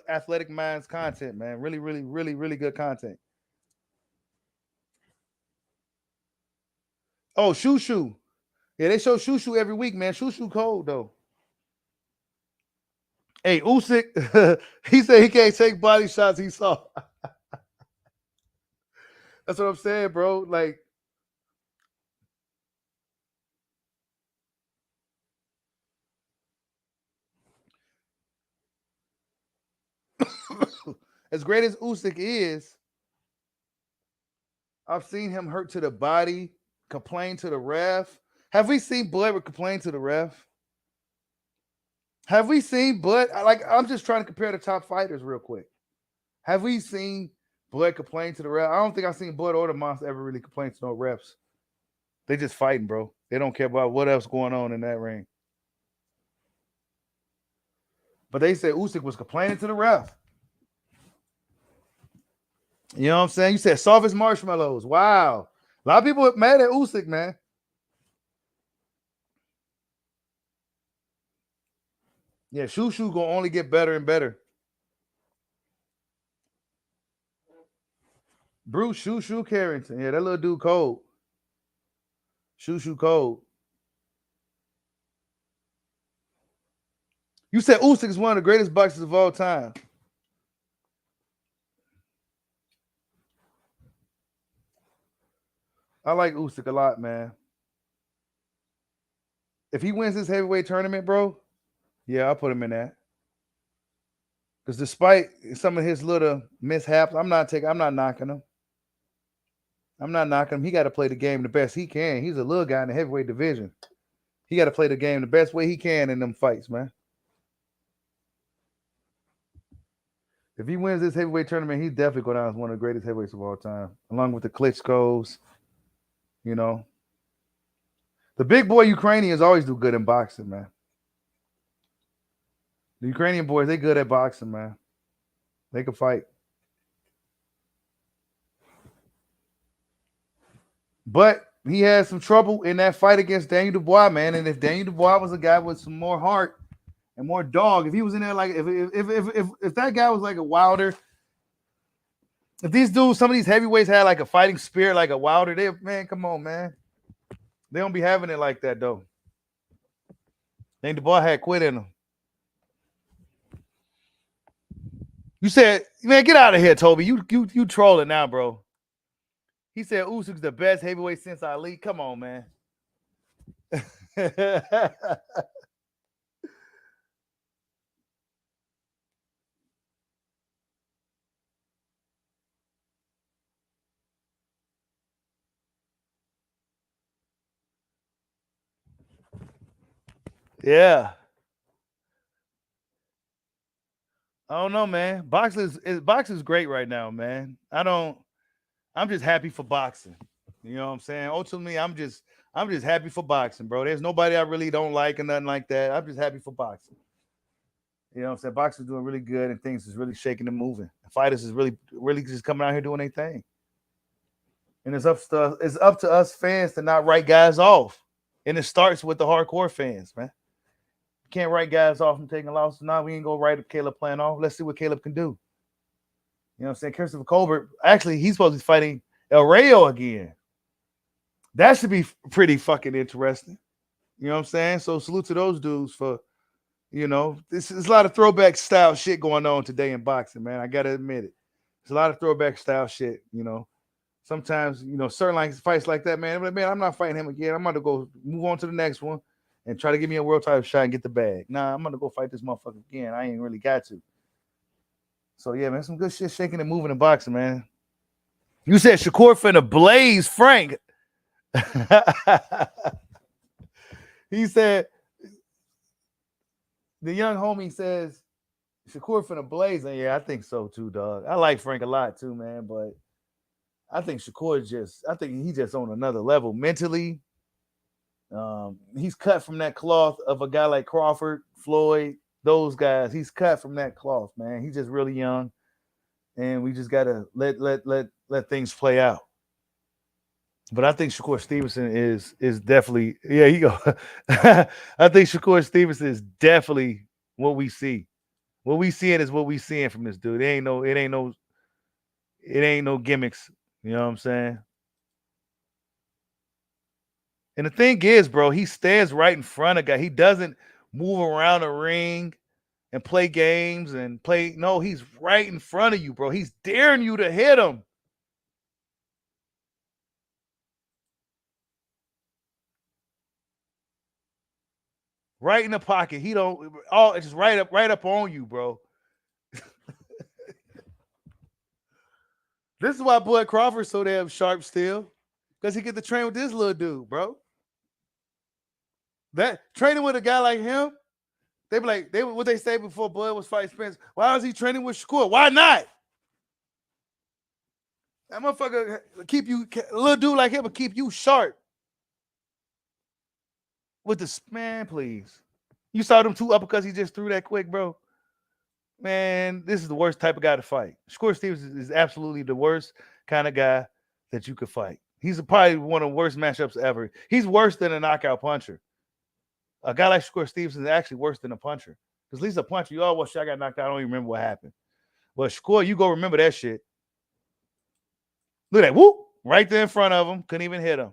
Athletic Minds content, man. Really, really, really, really good content. Oh, Shoo. Yeah, they show Shoo every week, man. Shoo cold, though. Hey, Usyk, he said he can't take body shots he saw. That's what I'm saying, bro. Like, as great as Usyk is, I've seen him hurt to the body, complain to the ref. Have we seen Bud complain to the ref? Have we seen Bud? Like, I'm just trying to compare the top fighters real quick. Have we seen Bud complain to the ref? I don't think I've seen Bud or the Monster ever really complain to no refs. They just fighting, bro. They don't care about what else going on in that ring. But they said Usyk was complaining to the ref. You know what I'm saying? You said soft as marshmallows. Wow. A lot of people are mad at Usyk, man. Yeah, Shoo gonna only get better and better. Bruce Shoo Carrington. Yeah, that little dude cold. Shoo cold. You said Usyk is one of the greatest boxers of all time. I like Usyk a lot, man. If he wins this heavyweight tournament, bro, yeah, I'll put him in that. Because despite some of his little mishaps, I'm not knocking him. I'm not knocking him. He got to play the game the best he can. He's a little guy in the heavyweight division. He got to play the game the best way he can in them fights, man. If he wins this heavyweight tournament, he's definitely going down as one of the greatest heavyweights of all time, along with the Klitschko's. You know, the big boy Ukrainians always do good in boxing, man. The Ukrainian boys, they good at boxing, man. They can fight. But he had some trouble in that fight against Daniel Dubois, man. And if Daniel Dubois was a guy with some more heart and more dog, if he was in there like if that guy was like a Wilder, if these dudes, some of these heavyweights had like a fighting spirit like a Wilder, man, come on, man. They don't be having it like that though. Daniel Dubois had quit in him. You said, man, get out of here, Toby. You trolling now, bro. He said Usyk's the best heavyweight since Ali. Come on, man. Yeah. I don't know, man. Boxing's great right now, man. I'm just happy for boxing. You know what I'm saying? Ultimately, I'm just happy for boxing, bro. There's nobody I really don't like or nothing like that. I'm just happy for boxing. You know what I'm saying? Boxing's doing really good and things is really shaking and moving. The fighters is really, really just coming out here doing their thing. And it's up to us fans to not write guys off. And it starts with the hardcore fans, man. Can't write guys off from taking losses. Nah, we ain't gonna write Caleb playing off. Let's see what Caleb can do. You know what I'm saying? Christopher Colbert, actually, he's supposed to be fighting El Rayo again. That should be pretty fucking interesting. You know what I'm saying? So salute to those dudes for, you know, this is a lot of throwback style shit going on today in boxing, man. I gotta admit it. There's a lot of throwback style shit, you know. Sometimes, you know, certain like fights like that, man. But man, I'm not fighting him again. I'm gonna go move on to the next one and try to give me a world title shot and get the bag. Nah, I'm gonna go fight this motherfucker again. I ain't really got to. So yeah, man, some good shit shaking and moving in boxing, man. You said Shakur finna blaze Frank. He said, the young homie says Shakur finna blaze. And yeah, I think so too, dog. I like Frank a lot too, man. But I think Shakur he's just on another level mentally. He's cut from that cloth of a guy like Crawford, Floyd, those guys. He's cut from that cloth, man. He's just really young. And we just gotta let things play out. But I think Shakur Stevenson is definitely, yeah, you go. I think Shakur Stevenson is definitely what we see. What we seeing is what we seeing from this dude. It ain't no gimmicks. You know what I'm saying? And the thing is, bro, he stands right in front of guy. He doesn't move around the ring and play games and play. No, he's right in front of you, bro. He's daring you to hit him. Right in the pocket. He don't it's just right up on you, bro. This is why Bud Crawford's so damn sharp still. Because he get to train with this little dude, bro. That training with a guy like him, they be like, what they say before Bud was fighting Spence. Why was he training with Shakur? Why not? That motherfucker keep you, a little dude like him will keep you sharp. With the man, please. You saw them two uppercuts he just threw that quick, bro. Man, this is the worst type of guy to fight. Shakur Stevenson is absolutely the worst kind of guy that you could fight. He's probably one of the worst matchups ever. He's worse than a knockout puncher. A guy like Shakur Stevenson is actually worse than a puncher. Because at least a puncher, you always shit, I got knocked out. I don't even remember what happened. But Shakur, you go remember that shit. Look at that. Whoop. Right there in front of him. Couldn't even hit him.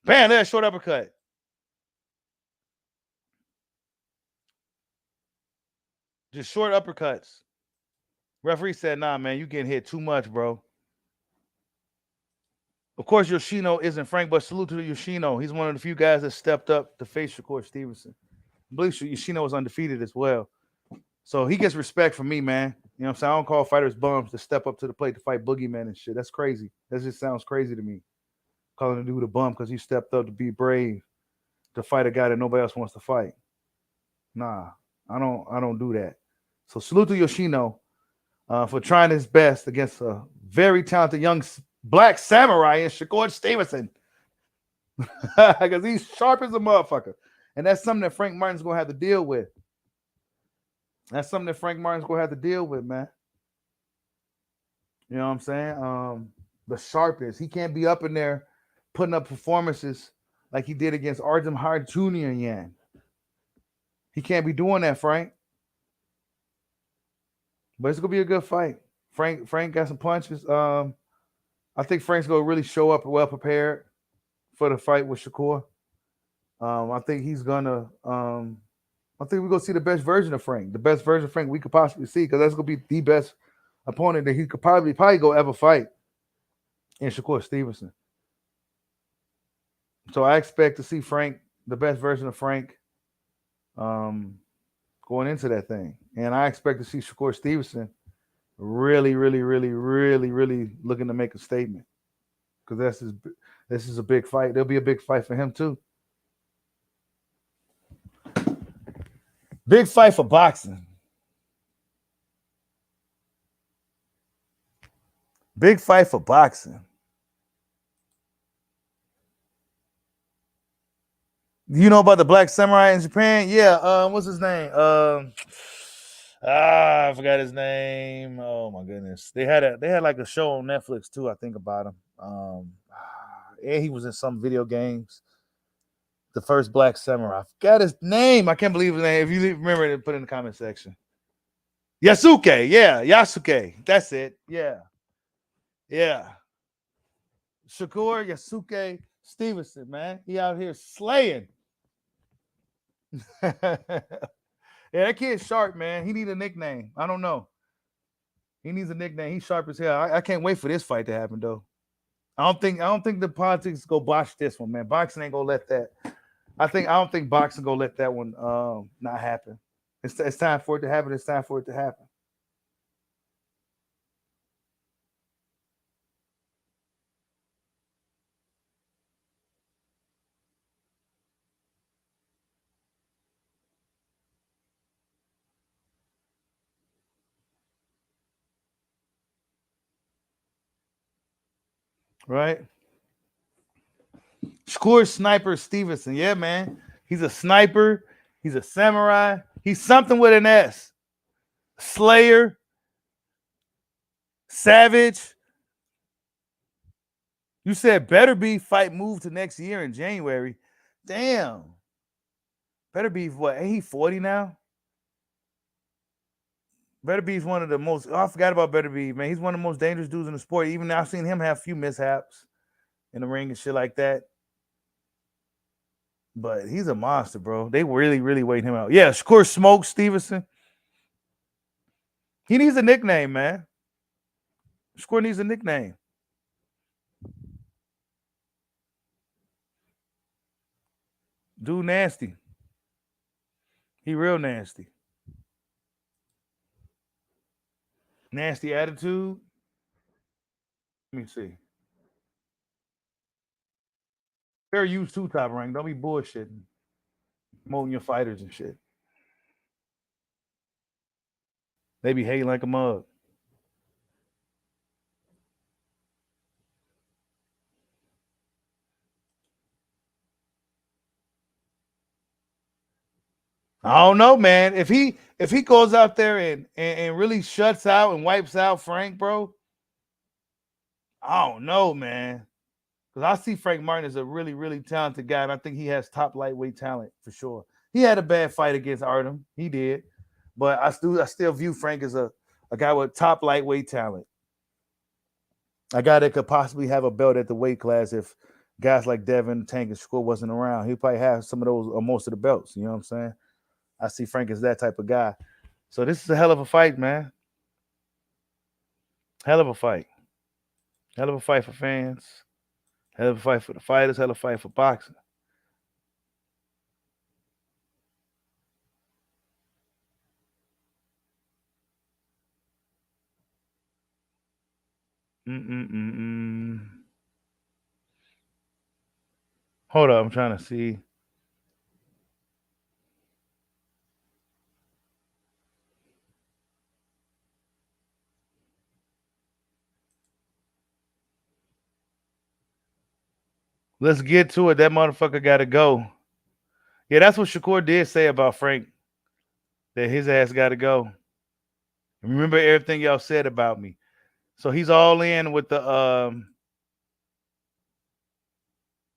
Bam, there's a short uppercut. Just short uppercuts. Referee said, nah, man, you getting hit too much, bro. Of course, Yoshino isn't Frank, but salute to Yoshino. He's one of the few guys that stepped up to face Shakur Stevenson. I believe Yoshino was undefeated as well. So he gets respect from me, man. You know what I'm saying? I don't call fighters bums to step up to the plate to fight boogeyman and shit. That's crazy. That just sounds crazy to me. Calling a dude a bum because he stepped up to be brave to fight a guy that nobody else wants to fight. Nah, I don't do that. So salute to Yoshino for trying his best against a very talented young black samurai in Shakur Stevenson. Because he's sharp as a motherfucker. And that's something that Frank Martin's going to have to deal with. That's something that Frank Martin's going to have to deal with, man. You know what I'm saying? The sharpness. He can't be up in there putting up performances like he did against Artem Hart Jr. Yan. He can't be doing that, Frank. But it's going to be a good fight. Frank got some punches. I think Frank's going to really show up well prepared for the fight with Shakur. I think he's gonna. I think we're gonna see the best version of Frank, the best version of Frank we could possibly see, because that's gonna be the best opponent that he could probably go ever fight in Shakur Stevenson. So I expect to see Frank, the best version of Frank, going into that thing, and I expect to see Shakur Stevenson really looking to make a statement, because this is a big fight. There'll be a big fight for him too. Big fight for boxing. Big fight for boxing. You know about the Black Samurai in Japan? Yeah. What's his name? I forgot his name. Oh my goodness. They had like a show on Netflix too, I think, about him. And he was in some video games. the first black samurai. I forgot his name. I can't believe his name. If you remember it, put it in the comment section. Yasuke. Yeah, Yasuke. That's it. Yeah. Yeah. Shakur, Yasuke, Stevenson, man. He out here slaying. Yeah, that kid's sharp, man. He need a nickname. I don't know. He needs a nickname. He's sharp as hell. I can't wait for this fight to happen, though. I don't think the politics go botch this one, man. Boxing ain't gonna let that. I don't think boxing gonna let that one not happen. It's time for it to happen. It's time for it to happen. Right? Shakur Sniper Stevenson. Yeah, man. He's a sniper. He's a samurai. He's something with an S. Slayer. Savage. You said better be fight move to next year in January. Damn. Better be what? Ain't he 40 now? Better Be's one of the most. Oh, I forgot about Better Be, man. He's one of the most dangerous dudes in the sport. Even now, I've seen him have a few mishaps in the ring and shit like that. But he's a monster, bro. They really, really waiting him out. Yeah, Shakur Smoke Stevenson. He needs a nickname, man. Shakur needs a nickname. Dude nasty. He real nasty. Nasty attitude. Let me see. Fair use too, Top Rank. Don't be bullshitting. Promoting your fighters and shit. They be hating like a mug. I don't know, man. If he goes out there and really shuts out and wipes out Frank, bro, I don't know, man. Because I see Frank Martin as a really, really talented guy, and I think he has top lightweight talent for sure. He had a bad fight against Artem. He did. But I still view Frank as a guy with top lightweight talent. A guy that could possibly have a belt at the weight class if guys like Devin, Tank, and Shakur wasn't around. He'd probably have some of those or most of the belts. You know what I'm saying? I see Frank as that type of guy. So this is a hell of a fight, man. Hell of a fight. Hell of a fight for fans. Hell of a fight for the fighters. Hell of a fight for boxing. Hold up, I'm trying to see. Let's get to it. That motherfucker got to go. Yeah, that's what Shakur did say about Frank. That his ass got to go. Remember everything y'all said about me. So he's all in with the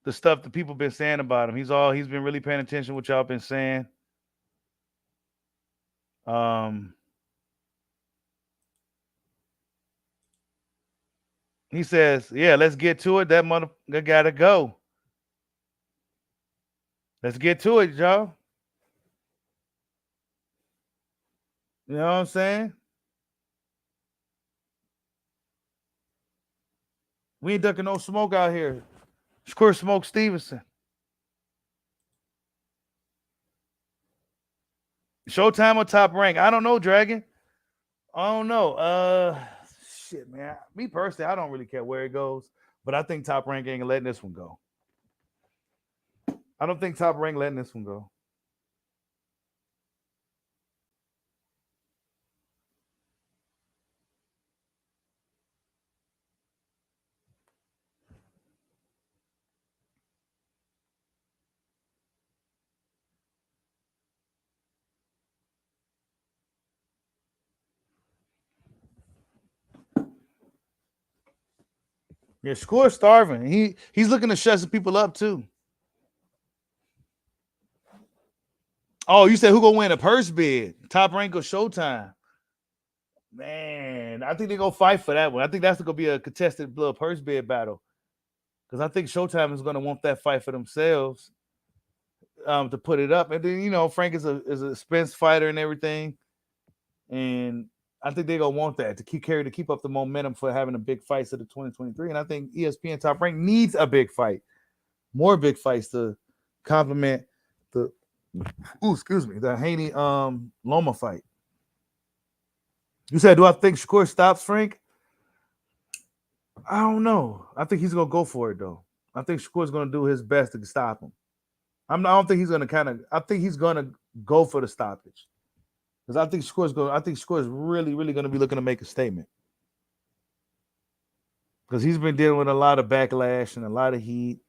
stuff that people been saying about him. He's been really paying attention to what y'all been saying. He says, yeah, let's get to it. That motherfucker got to go. Let's get to it, y'all. You know what I'm saying? We ain't ducking no smoke out here. Shakur Smoke Stevenson. Showtime or Top Rank? I don't know, Dragon. I don't know. Shit, man. Me personally, I don't really care where it goes, but I think Top Rank ain't letting this one go. I don't think Top Rank letting this one go. Yeah, Shakur's starving. He's looking to shut some people up too. Oh, you said who gonna win a purse bid? Top Rank or Showtime? Man, I think they're gonna fight for that one. I think that's gonna be a contested blood purse bid battle. Because I think Showtime is gonna want that fight for themselves. To put it up. And then, Frank is a Spence fighter and everything. And I think they're gonna want that to keep up the momentum for having a big fight to the 2023. And I think ESPN Top Rank needs a big fight, more big fights to complement the the Haney Loma fight. You said, do I think Shakur stops Frank? I don't know. I think he's gonna go for it though. I think Shakur's gonna do his best to stop him. I don't think he's gonna I think he's gonna go for the stoppage. Because I think Shakur is really, really gonna be looking to make a statement. Because he's been dealing with a lot of backlash and a lot of heat,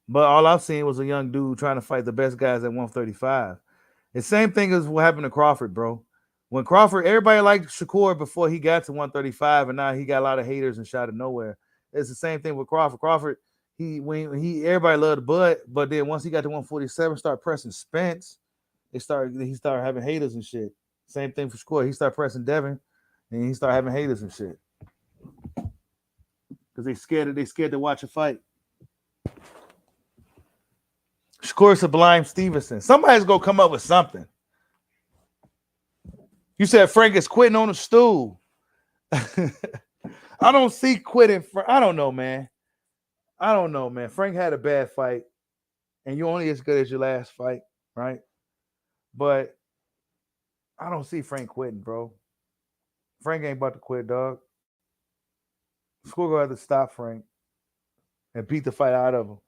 But all I've seen was a young dude trying to fight the best guys at 135. The same thing as what happened to Crawford, bro. When Crawford, everybody liked Shakur before he got to 135, and now he got a lot of haters and shot of nowhere. It's the same thing with Crawford. Crawford, everybody loved Bud, but then once he got to 147, started pressing Spence, he started having haters and shit. Same thing for Shakur. He started pressing Devin, and he started having haters and shit. Because they scared to watch a fight. Shakur Sublime Stevenson. Somebody's gonna come up with something. You said Frank is quitting on the stool. I don't see quitting. I don't know, man. Frank had a bad fight, and you're only as good as your last fight, right? But I don't see Frank quitting, bro. Frank ain't about to quit, dog. Shakur gonna have to stop Frank and beat the fight out of him.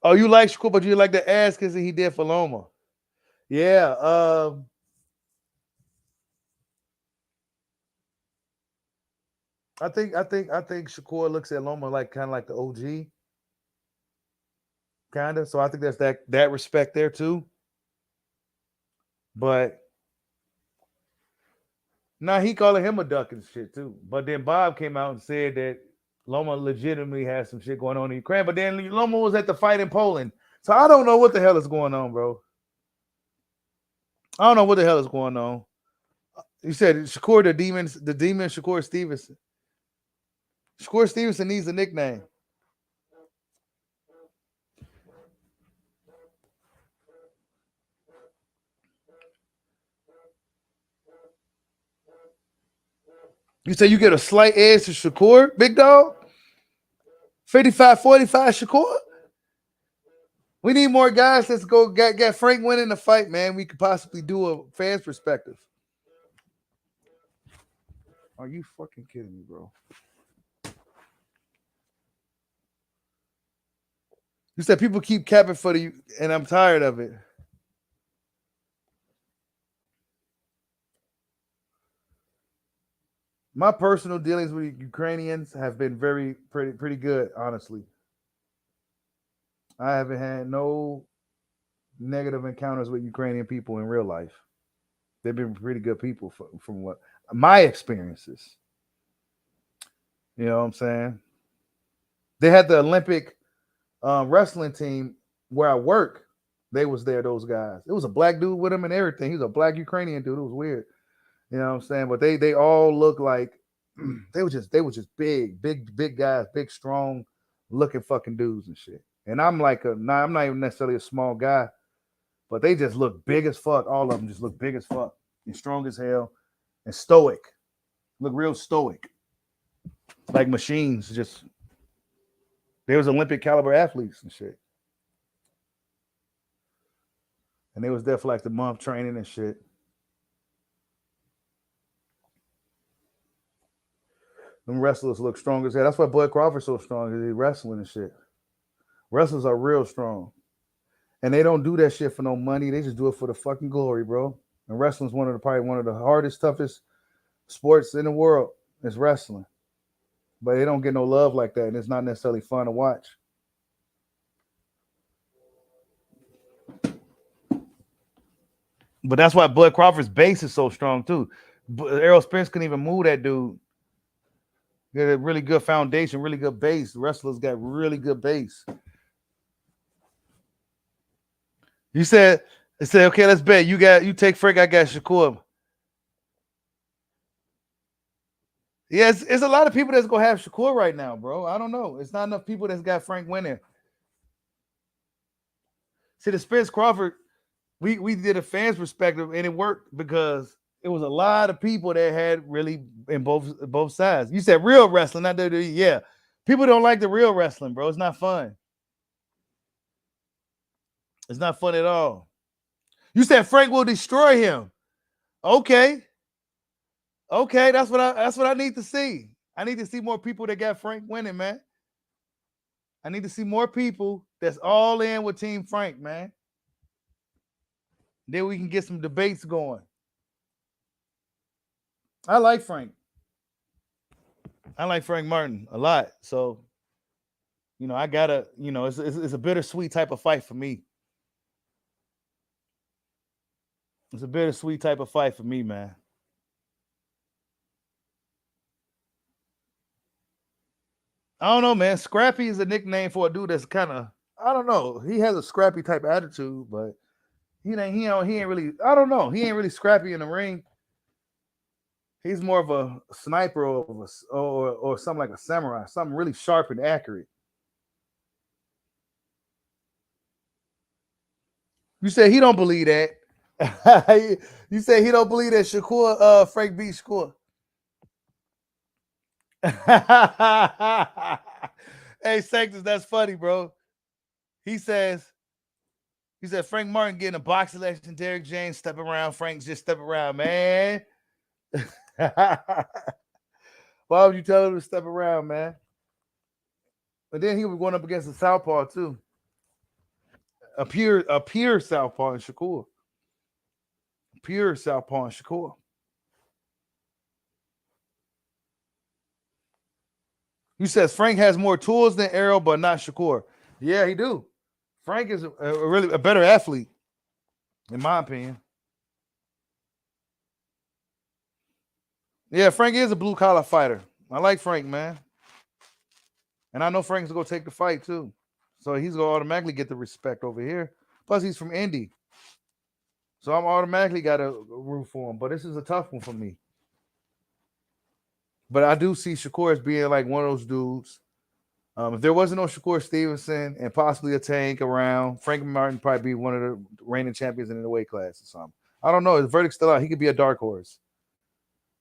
Oh, you like Shakur, but you like the ass because he did for Loma. Yeah. I think Shakur looks at Loma like kind of like the OG. Kind of. So I think there's that respect there too. But now he calling him a duck and shit too. But then Bob came out and said that Loma legitimately has some shit going on in Ukraine. But then Loma was at the fight in Poland. So I don't know what the hell is going on, bro. I don't know what the hell is going on. You said Shakur the demon Shakur Stevenson. Shakur Stevenson needs a nickname. You say you get a slight edge to Shakur, big dog? 55-45 Shakur? We need more guys. Let's go get Frank winning the fight, man. We could possibly do a fan's perspective. Are you fucking kidding me, bro? You said people keep capping for you, and I'm tired of it. My personal dealings with Ukrainians have been pretty good, honestly. I haven't had no negative encounters with Ukrainian people in real life. They've been pretty good people from what my experiences. You know what I'm saying? They had the Olympic wrestling team where I work. They was there, those guys. It was a black dude with him and everything. He was a black Ukrainian dude. It was weird. You know what I'm saying? But they all look like they were just big guys, big, strong looking fucking dudes and shit. And I'm like I'm not even necessarily a small guy, but they just look big as fuck. All of them just look big as fuck and strong as hell and stoic. Look real stoic. Like machines. Just they was Olympic caliber athletes and shit. And they was there for like the month training and shit. Them wrestlers look strong as hell. That's why Bud Crawford's so strong, because he's wrestling and shit. Wrestlers are real strong. And they don't do that shit for no money. They just do it for the fucking glory, bro. And wrestling's probably one of the hardest, toughest sports in the world. Is wrestling. But they don't get no love like that, and it's not necessarily fun to watch. But that's why Bud Crawford's base is so strong too. Errol Spence couldn't even move that dude. Got a really good foundation, really good base. The wrestlers got really good base. You said, okay, let's bet. You take Frank, I got Shakur. Yeah, it's a lot of people that's gonna have Shakur right now, bro. I don't know. It's not enough people that's got Frank winning. See, the Spence Crawford, we did a fan's perspective and it worked because it was a lot of people that had really in both sides. You said real wrestling, not WWE. Yeah, people don't like the real wrestling, bro. It's not fun. It's not fun at all. You said Frank will destroy him. Okay, that's what I need to see. I need to see more people that got Frank winning, man. I need to see more people that's all in with Team Frank, man. Then we can get some debates going. I like Frank. I like Frank Martin a lot. So, I gotta, it's a bittersweet type of fight for me. It's a bittersweet type of fight for me, man. I don't know, man. Scrappy is a nickname for a dude that's kind of, I don't know. He has a scrappy type attitude, but he ain't really. I don't know. He ain't really scrappy in the ring. He's more of a sniper or something like a samurai, something really sharp and accurate. You say he don't believe that. You say he don't believe that Shakur Frank beat Shakur. Hey, Sanctus, that's funny, bro. He said Frank Martin getting a box selection, Derrick James step around, Frank's just step around, man. Why would you tell him to step around, man? But then he was going up against a southpaw too. A pure southpaw in Shakur. Pure southpaw in Shakur. You says Frank has more tools than Errol, but not Shakur. Yeah, he do. Frank is really a better athlete, in my opinion. Yeah, Frank is a blue collar fighter. I like Frank, man. And I know Frank's gonna take the fight too. So he's gonna automatically get the respect over here. Plus, he's from Indy. So I'm automatically got a root for him. But this is a tough one for me. But I do see Shakur as being like one of those dudes. If there wasn't no Shakur Stevenson and possibly a Tank around, Frank Martin probably be one of the reigning champions in the weight class or something. I don't know. His verdict's still out. He could be a dark horse.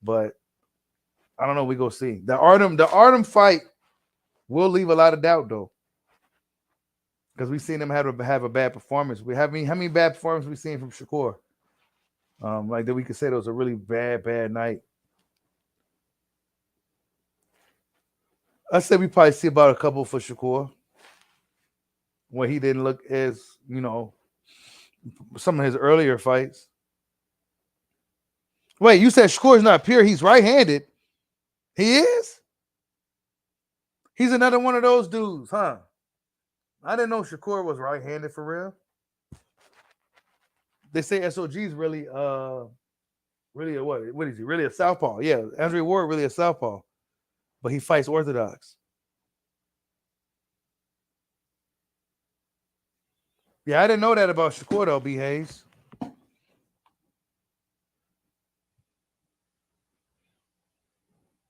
But I don't know. We go see. The Artem fight will leave a lot of doubt though. Because we've seen him have a bad performance. How many bad performances we seen from Shakur? Like that we could say that was a really bad night. I said we probably see about a couple for Shakur. When he didn't look as, some of his earlier fights. Wait, you said Shakur's not pure. He's right-handed. He is? He's another one of those dudes, huh? I didn't know Shakur was right-handed for real. They say SOG's really a what? What is he? Really a southpaw? Yeah, Andre Ward really a southpaw, but he fights orthodox. Yeah, I didn't know that about Shakur though, B. Hayes.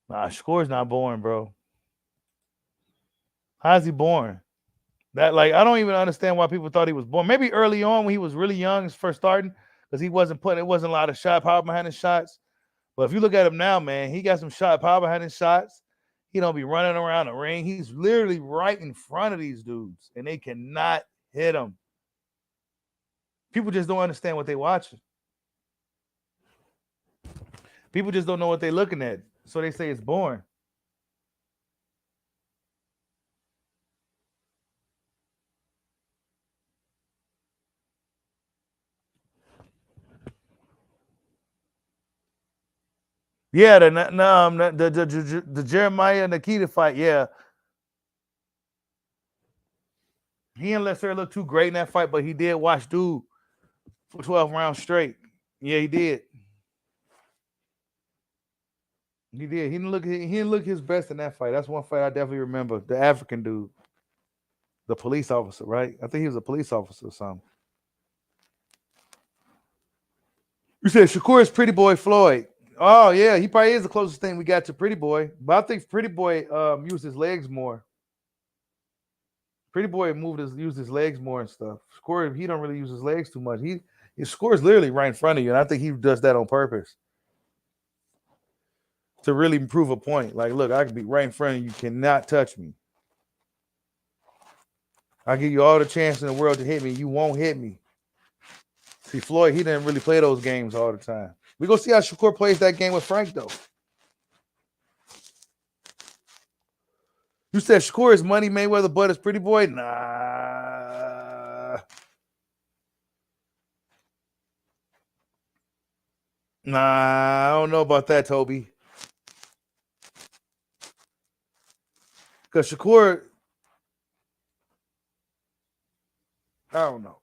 Nah, Shakur's not born, bro. How's he born? That I don't even understand why people thought he was born. Maybe early on when he was really young, first starting, because it wasn't a lot of power behind his shots. But if you look at him now, man, he got some power behind his shots. He don't be running around the ring. He's literally right in front of these dudes, and they cannot hit him. People just don't understand what they're watching. People just don't know what they're looking at, so they say it's boring. Yeah, the Jeremiah Nikita fight, yeah. He didn't necessarily look too great in that fight, but he did watch dude for 12 rounds straight. Yeah, he did. He did. He didn't look his best in that fight. That's one fight I definitely remember. The African dude, the police officer, right? I think he was a police officer or something. You said Shakur is Pretty Boy Floyd. Oh yeah, he probably is the closest thing we got to Pretty Boy. But I think Pretty Boy used his legs more. Pretty Boy used his legs more and stuff. Shakur, he don't really use his legs too much. His score is literally right in front of you, and I think he does that on purpose to really prove a point. Like, look, I can be right in front of you. You cannot touch me. I'll give you all the chance in the world to hit me. You won't hit me. See, Floyd, he didn't really play those games all the time. We go see how Shakur plays that game with Frank, though. You said Shakur is Money Mayweather, but is Pretty Boy? Nah. I don't know about that, Toby. Because Shakur, I don't know.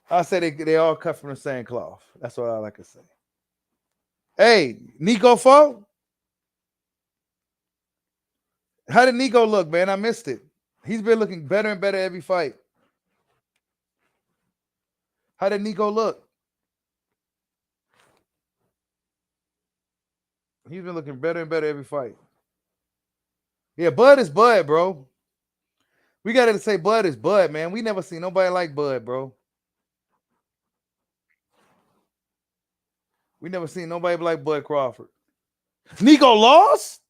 I say they all cut from the same cloth. That's what I like to say. Hey, Nico Fo? How did Nico look, man? I missed it. He's been looking better and better every fight. How did Nico look? He's been looking better and better every fight. Yeah, Bud is Bud, bro. We got to say Bud is Bud, man. We never seen nobody like Bud, bro. We never seen nobody like Bud Crawford. Nico lost?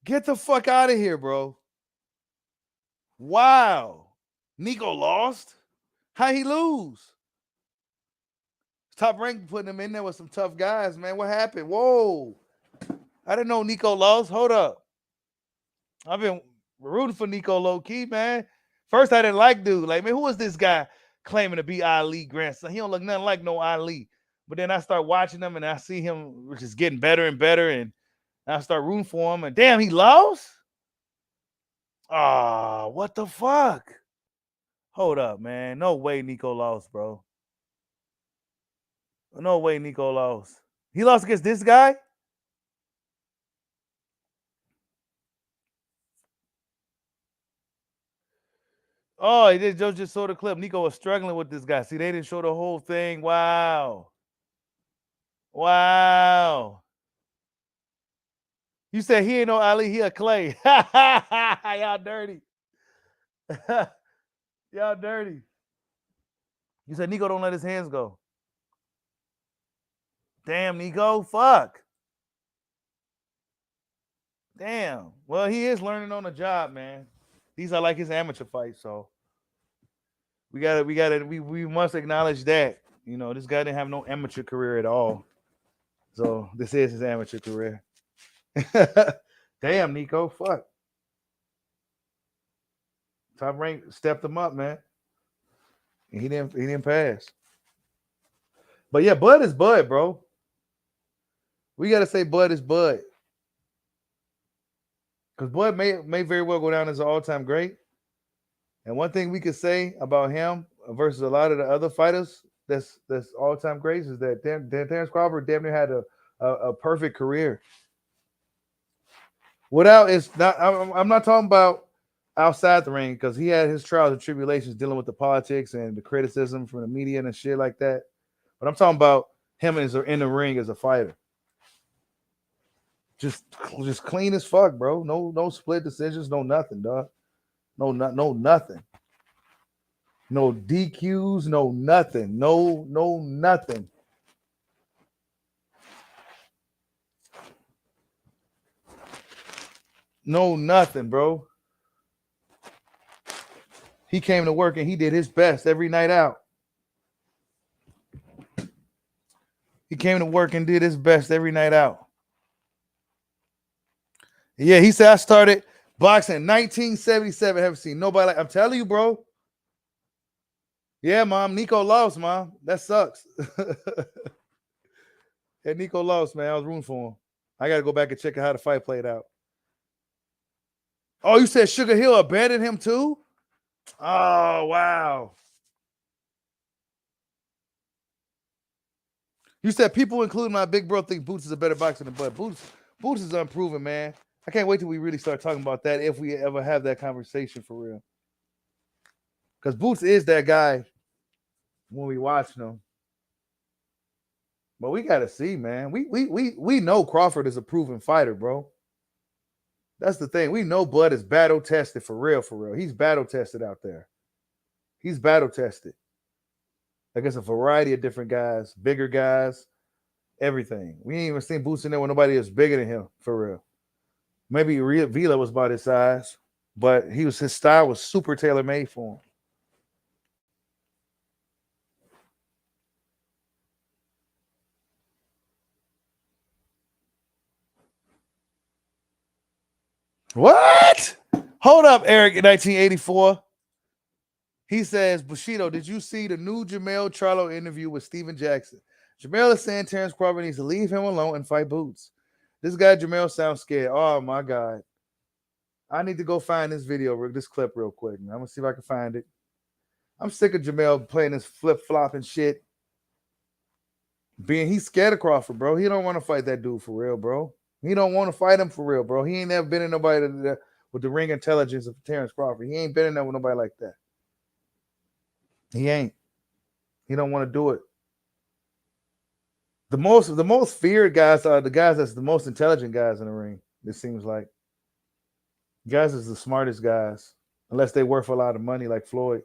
Get the fuck out of here, bro. Wow. Nico lost? How he lose? Top Rank putting him in there with some tough guys, man. What happened? Whoa. I didn't know Nico lost. Hold up. I've been rooting for Nico low-key, man. First, I didn't like dude. Like, man, who is this guy claiming to be Ali grandson? He don't look nothing like no Ali. But then I start watching him, and I see him just getting better and better, and I start rooting for him, and damn, he lost? Ah, what the fuck? Hold up, man. No way Nico lost, bro. No way Nico lost. He lost against this guy? Oh, they just saw the clip. Nico was struggling with this guy. See, they didn't show the whole thing. Wow. Wow. You said he ain't no Ali, he a Clay. Y'all dirty. Y'all dirty. You said Nico don't let his hands go. Damn, Nico. Fuck. Damn. Well, he is learning on the job, man. These are like his amateur fights, so we must acknowledge that. You know, this guy didn't have no amateur career at all. So this is his amateur career. Damn, Nico. Fuck. Top Rank stepped him up, man. And he didn't pass. But yeah, Bud is Bud, bro. We gotta say Bud is Bud. Because Bud may very well go down as an all-time great. And one thing we could say about him versus a lot of the other fighters that's all-time greats is that Terence Crawford damn near had a perfect career. Without it's not. I'm not talking about outside the ring because he had his trials and tribulations dealing with the politics and the criticism from the media and shit like that. But I'm talking about him as in the ring as a fighter. Just clean as fuck, bro. No split decisions, no nothing, dog. No nothing. No DQs, no nothing. No nothing. No nothing, bro. He came to work and he did his best every night out. He came to work and did his best every night out. Yeah, he said I started boxing in 1977. Haven't seen nobody like. I'm telling you, bro. Yeah, mom. Nico lost, mom. That sucks. Yeah, Nico lost, man. I was rooting for him. I got to go back and check out how the fight played out. Oh, you said Sugar Hill abandoned him too? Oh, wow. You said people, including my big bro, think Boots is a better boxer than Bud. Boots is unproven, man. I can't wait till we really start talking about that if we ever have that conversation for real. Because Boots is that guy when we watch him. But we gotta see, man. We know Crawford is a proven fighter, bro. That's the thing. We know Bud is battle tested for real, for real. He's battle tested out there. He's battle tested against a variety of different guys, bigger guys, everything. We ain't even seen Boots in there when nobody is bigger than him, for real. Maybe Vila was about his size, but his style was super tailor made for him. What? Hold up, Eric, in 1984. He says, Bushido, did you see the new Jamel Charlo interview with Steven Jackson? Jamel is saying Terence Crawford needs to leave him alone and fight Boots. This guy Jamel sounds scared. Oh my God. I need to go find this video, this clip real quick. I'm gonna see if I can find it. I'm sick of Jamel playing this flip-flop and shit. He's scared of Crawford, bro. He don't want to fight that dude for real, bro. He don't want to fight him for real, bro. He ain't never been in nobody with the ring intelligence of Terence Crawford. He ain't been in there with nobody like that. He ain't. He don't want to do it. The most feared guys are the guys that's the most intelligent guys in the ring. It seems like guys is the smartest guys, unless they worth a lot of money, like Floyd.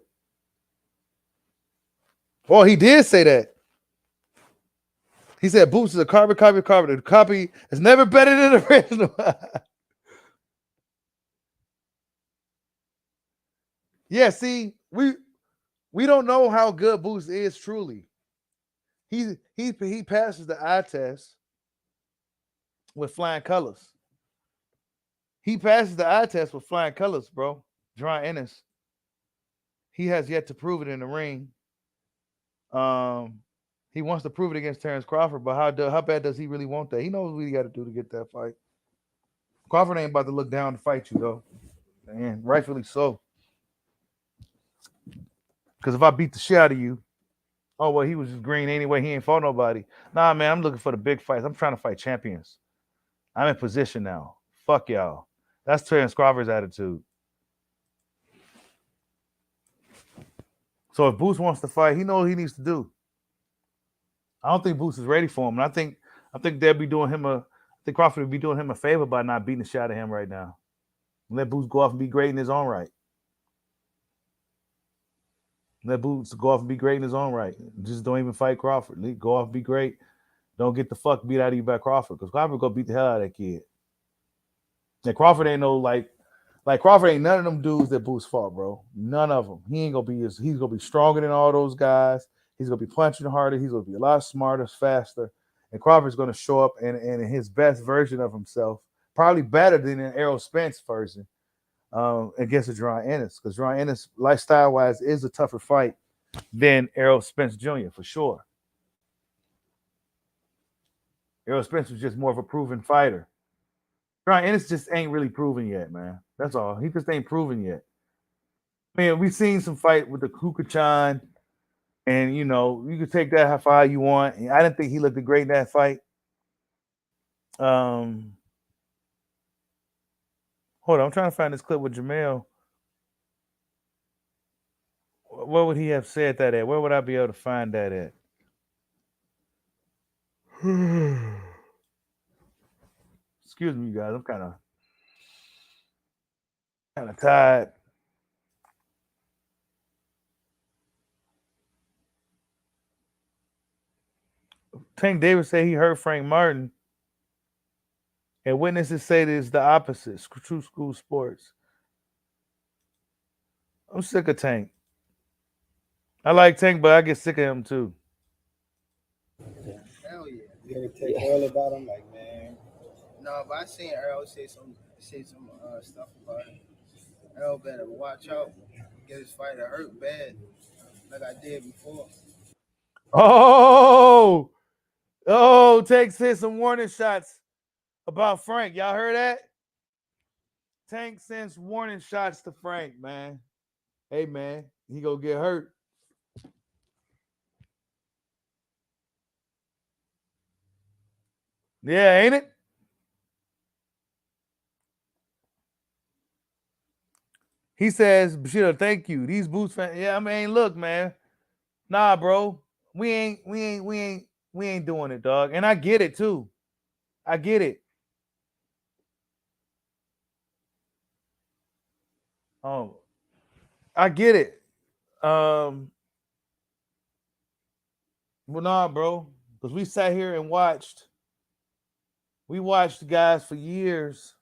Oh, he did say that. He said Boots is a copy. The copy is never better than the original. Yeah, see, we don't know how good Boots is truly. He passes the eye test with flying colors. He passes the eye test with flying colors, bro. Dry Ennis. He has yet to prove it in the ring. He wants to prove it against Terence Crawford, but how bad does he really want that? He knows what he got to do to get that fight. Crawford ain't about to look down to fight you, though. And rightfully so. Because if I beat the shit out of you, oh, well, he was just green anyway. He ain't fought nobody. Nah, man, I'm looking for the big fights. I'm trying to fight champions. I'm in position now. Fuck y'all. That's Terence Crawford's attitude. So if Boots wants to fight, he knows what he needs to do. I don't think Boots is ready for him. And I think they'll be doing him I think Crawford would be doing him a favor by not beating the shit out of him right now. Let Boots go off and be great in his own right. Let Boots go off and be great in his own right. Just don't even fight Crawford. Go off and be great. Don't get the fuck beat out of you by Crawford. Because Crawford go beat the hell out of that kid. And Crawford ain't no like Crawford ain't none of them dudes that Boots fought, bro. None of them. He's gonna be stronger than all those guys. He's gonna be punching harder. He's gonna be a lot smarter, faster. And Crawford's gonna show up and his best version of himself, probably better than an Errol Spence version, against a Dry Ennis. Because Dry Ennis, lifestyle-wise, is a tougher fight than Errol Spence Jr. for sure. Errol Spence was just more of a proven fighter. Dry Ennis just ain't really proven yet, man. That's all. He just ain't proven yet. Man, we've seen some fight with the Kukachan, and you can take that how far you want. And I didn't think he looked great in that fight. Hold on, I'm trying to find this clip with Jamel. Where would he have said that at? Where would I be able to find that at? Excuse me, guys. I'm kind of tired. Tank Davis said he heard Frank Martin, and witnesses say that it's the opposite. True School Sports. I'm sick of Tank. I like Tank, but I get sick of him too. Hell yeah. You ever take Earl about him? Like, man. No, but I seen Earl say some stuff about him. Earl better watch out. Get his fighter hurt bad, like I did before. Oh, Tank said some warning shots about Frank. Y'all heard that? Tank sends warning shots to Frank, man. Hey, man, he gonna get hurt. Yeah, ain't it? He says, Bushido, thank you. These boots fans. Yeah, I mean, look, man. Nah, bro. We ain't doing it, dog. And I get it too. I get it. Oh, I get it. Um, well, nah, bro. Because we sat here and watched guys for years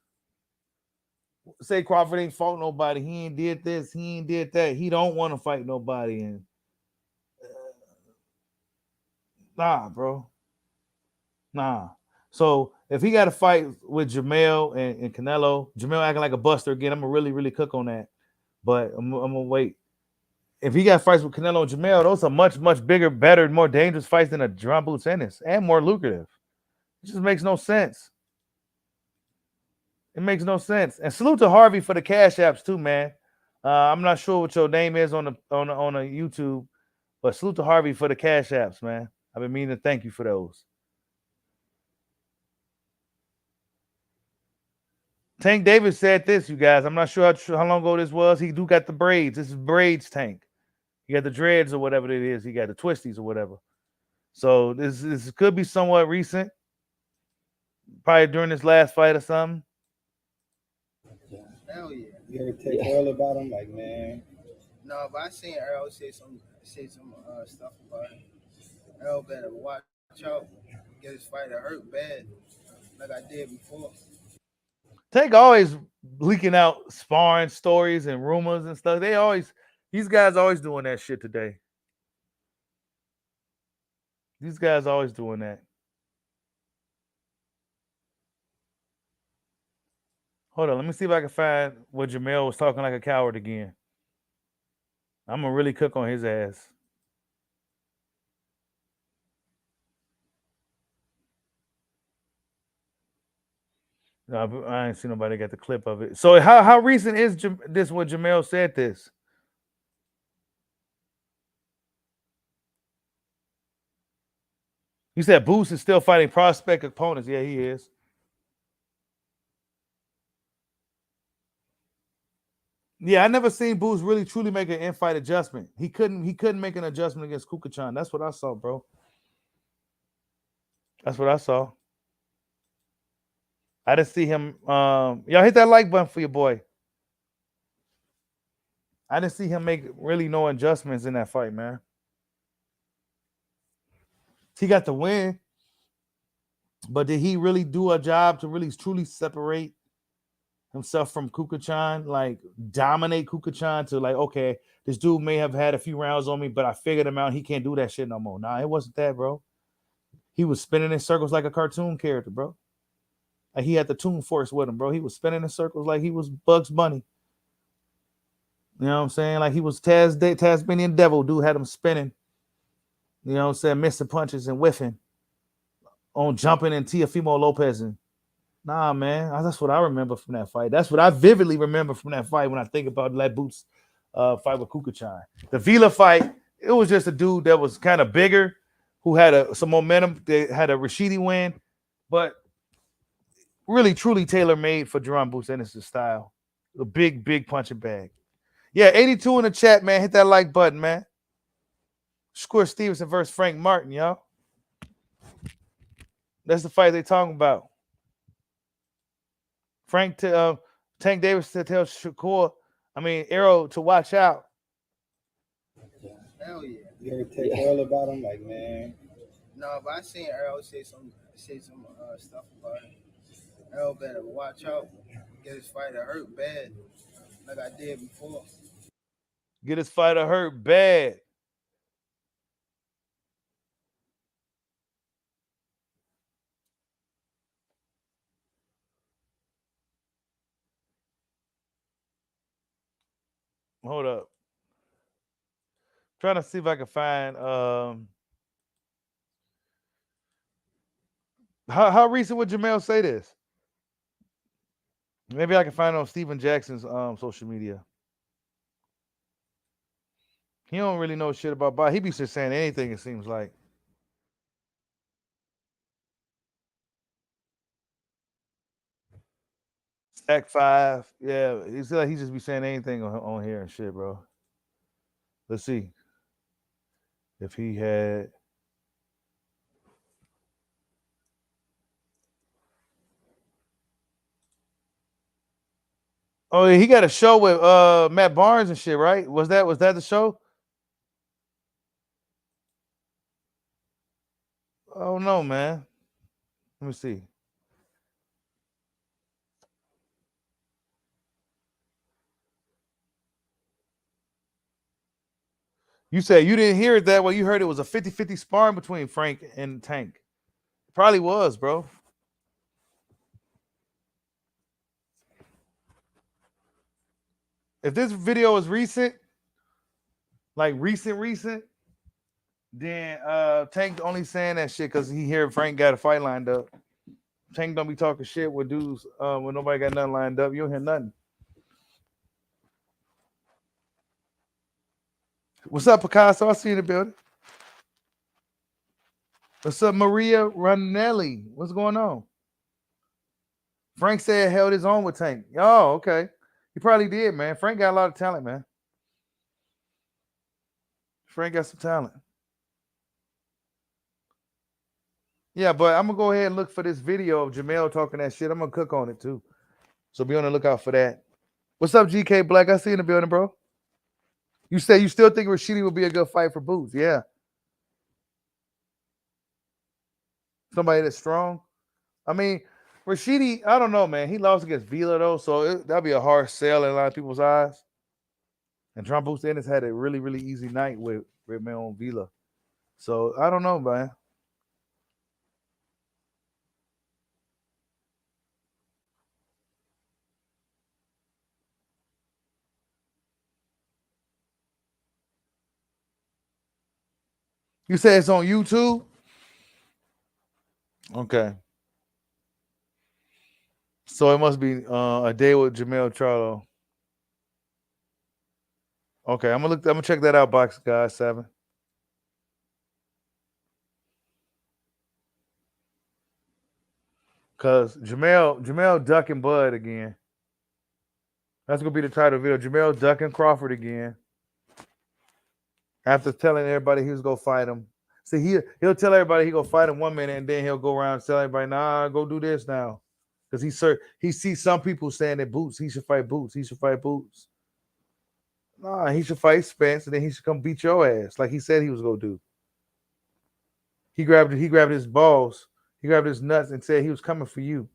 say Crawford ain't fought nobody. He ain't did this. He ain't did that. He don't want to fight nobody. And nah, bro. Nah. So if he got to fight with Jamel and Canelo, Jamel acting like a buster again, I'm gonna really, really cook on that. But I'm gonna wait. If he got fights with Canelo and Jamel, those are much, much bigger, better, more dangerous fights than a John Boots Ennis and more lucrative. It just makes no sense. It makes no sense. And salute to Harvey for the cash apps too, man. I'm not sure what your name is on the YouTube, but salute to Harvey for the cash apps, man. I've been meaning to thank you for those. Tank Davis said this, you guys. I'm not sure how long ago this was. He do got the braids. This is braids, Tank. He got the dreads or whatever it is. He got the twisties or whatever. So this could be somewhat recent. Probably during this last fight or something. Hell yeah. You ever take Earl about him? Like, man. No, but I seen Earl say some stuff about him. Earl better watch out. Get his fighter hurt bad, like I did before. Tank always leaking out sparring stories and rumors and stuff. These guys always doing that shit today. These guys always doing that. Hold on, let me see if I can find what Jamel was talking like a coward again. I'm gonna really cook on his ass. No, I ain't seen nobody got the clip of it. So how recent is this? What Jamel said this? You said Boost is still fighting prospect opponents. Yeah, he is. Yeah, I never seen Boost really truly make an in-fight adjustment. He couldn't make an adjustment against Kukachan. That's what I saw, bro. That's what I saw. I didn't see him. Y'all hit that like button for your boy. I didn't see him make really no adjustments in that fight, man. He got the win, but did he really do a job to really truly separate himself from Kukachan, like dominate Kukachan to like, okay, this dude may have had a few rounds on me, but I figured him out. He can't do that shit no more. Nah, it wasn't that, bro. He was spinning in circles like a cartoon character, bro. Like he had the Toon Force with him, bro. He was spinning in circles like he was Bugs Bunny. You know what I'm saying? Like he was Tasmanian Devil. Dude had him spinning. You know what I'm saying? Missing punches and whiffing on jumping and Teofimo Lopez. And nah, man, that's what I remember from that fight. That's what I vividly remember from that fight when I think about that Boots fight with Kukachan. The Vila fight, it was just a dude that was kind of bigger, who had some momentum. They had a Rashidi win, but really truly tailor made for Jerome Boots Ennis' style. A big, big punching bag. Yeah, 82 in the chat, man. Hit that like button, man. Shakur Stevenson versus Frank Martin, y'all. That's the fight they talking about. Tank Davis to tell Shakur, Arrow to watch out. Hell yeah. You ever take Earl about him? Like, man. No, but I seen Earl say some stuff about him. Earl better watch out. Get his fighter hurt bad, like I did before. Get his fighter hurt bad. Hold up. Trying to see if I can find how recent would Jamel say this? Maybe I can find it on Steven Jackson's social media. He don't really know shit about boxing. He be just saying anything, it seems like. Act 5. Yeah, it's like he just be saying anything on here and shit, bro. Let's see if he had. Oh, yeah, he got a show with Matt Barnes and shit, right? Was that the show? Oh no, man. Let me see. You said you didn't hear it that way. You heard it was a 50-50 sparring between Frank and Tank. Probably was, bro. If this video is recent, like recent, then Tank only saying that shit because he heard Frank got a fight lined up. Tank don't be talking shit with dudes when nobody got nothing lined up. You don't hear nothing. What's up, Picasso? I see you in the building. What's up, Maria Ranelli? What's going on? Frank said held his own with Tank. Oh, okay. He probably did, man. Frank got a lot of talent, man. Frank got some talent. Yeah, but I'm gonna go ahead and look for this video of Jamel talking that shit. I'm gonna cook on it too. So be on the lookout for that. What's up, GK Black? I see you in the building, bro. You say you still think Rashidi would be a good fight for Boots? Yeah. Somebody that's strong. I mean, Rashidi, I don't know, man. He lost against Vila though, so that'd be a hard sell in a lot of people's eyes. And John Boots Ennis had a really, really easy night with Ramon Vila. So I don't know, man. You say it's on YouTube? Okay. So it must be a day with Jamel Charlo. Okay, I'm gonna check that out, Box Guy 7. Cause Jamel ducking Bud again. That's gonna be the title video. Jamel ducking Crawford again. After telling everybody he was gonna fight him. See, he'll tell everybody he gonna fight him 1 minute, and then he'll go around and tell everybody, nah, go do this now. Because he sees some people saying that Boots, he should fight Boots, he should fight Boots. Nah, he should fight Spence, and then he should come beat your ass, like he said he was gonna do. He grabbed his balls, he grabbed his nuts, and said he was coming for you.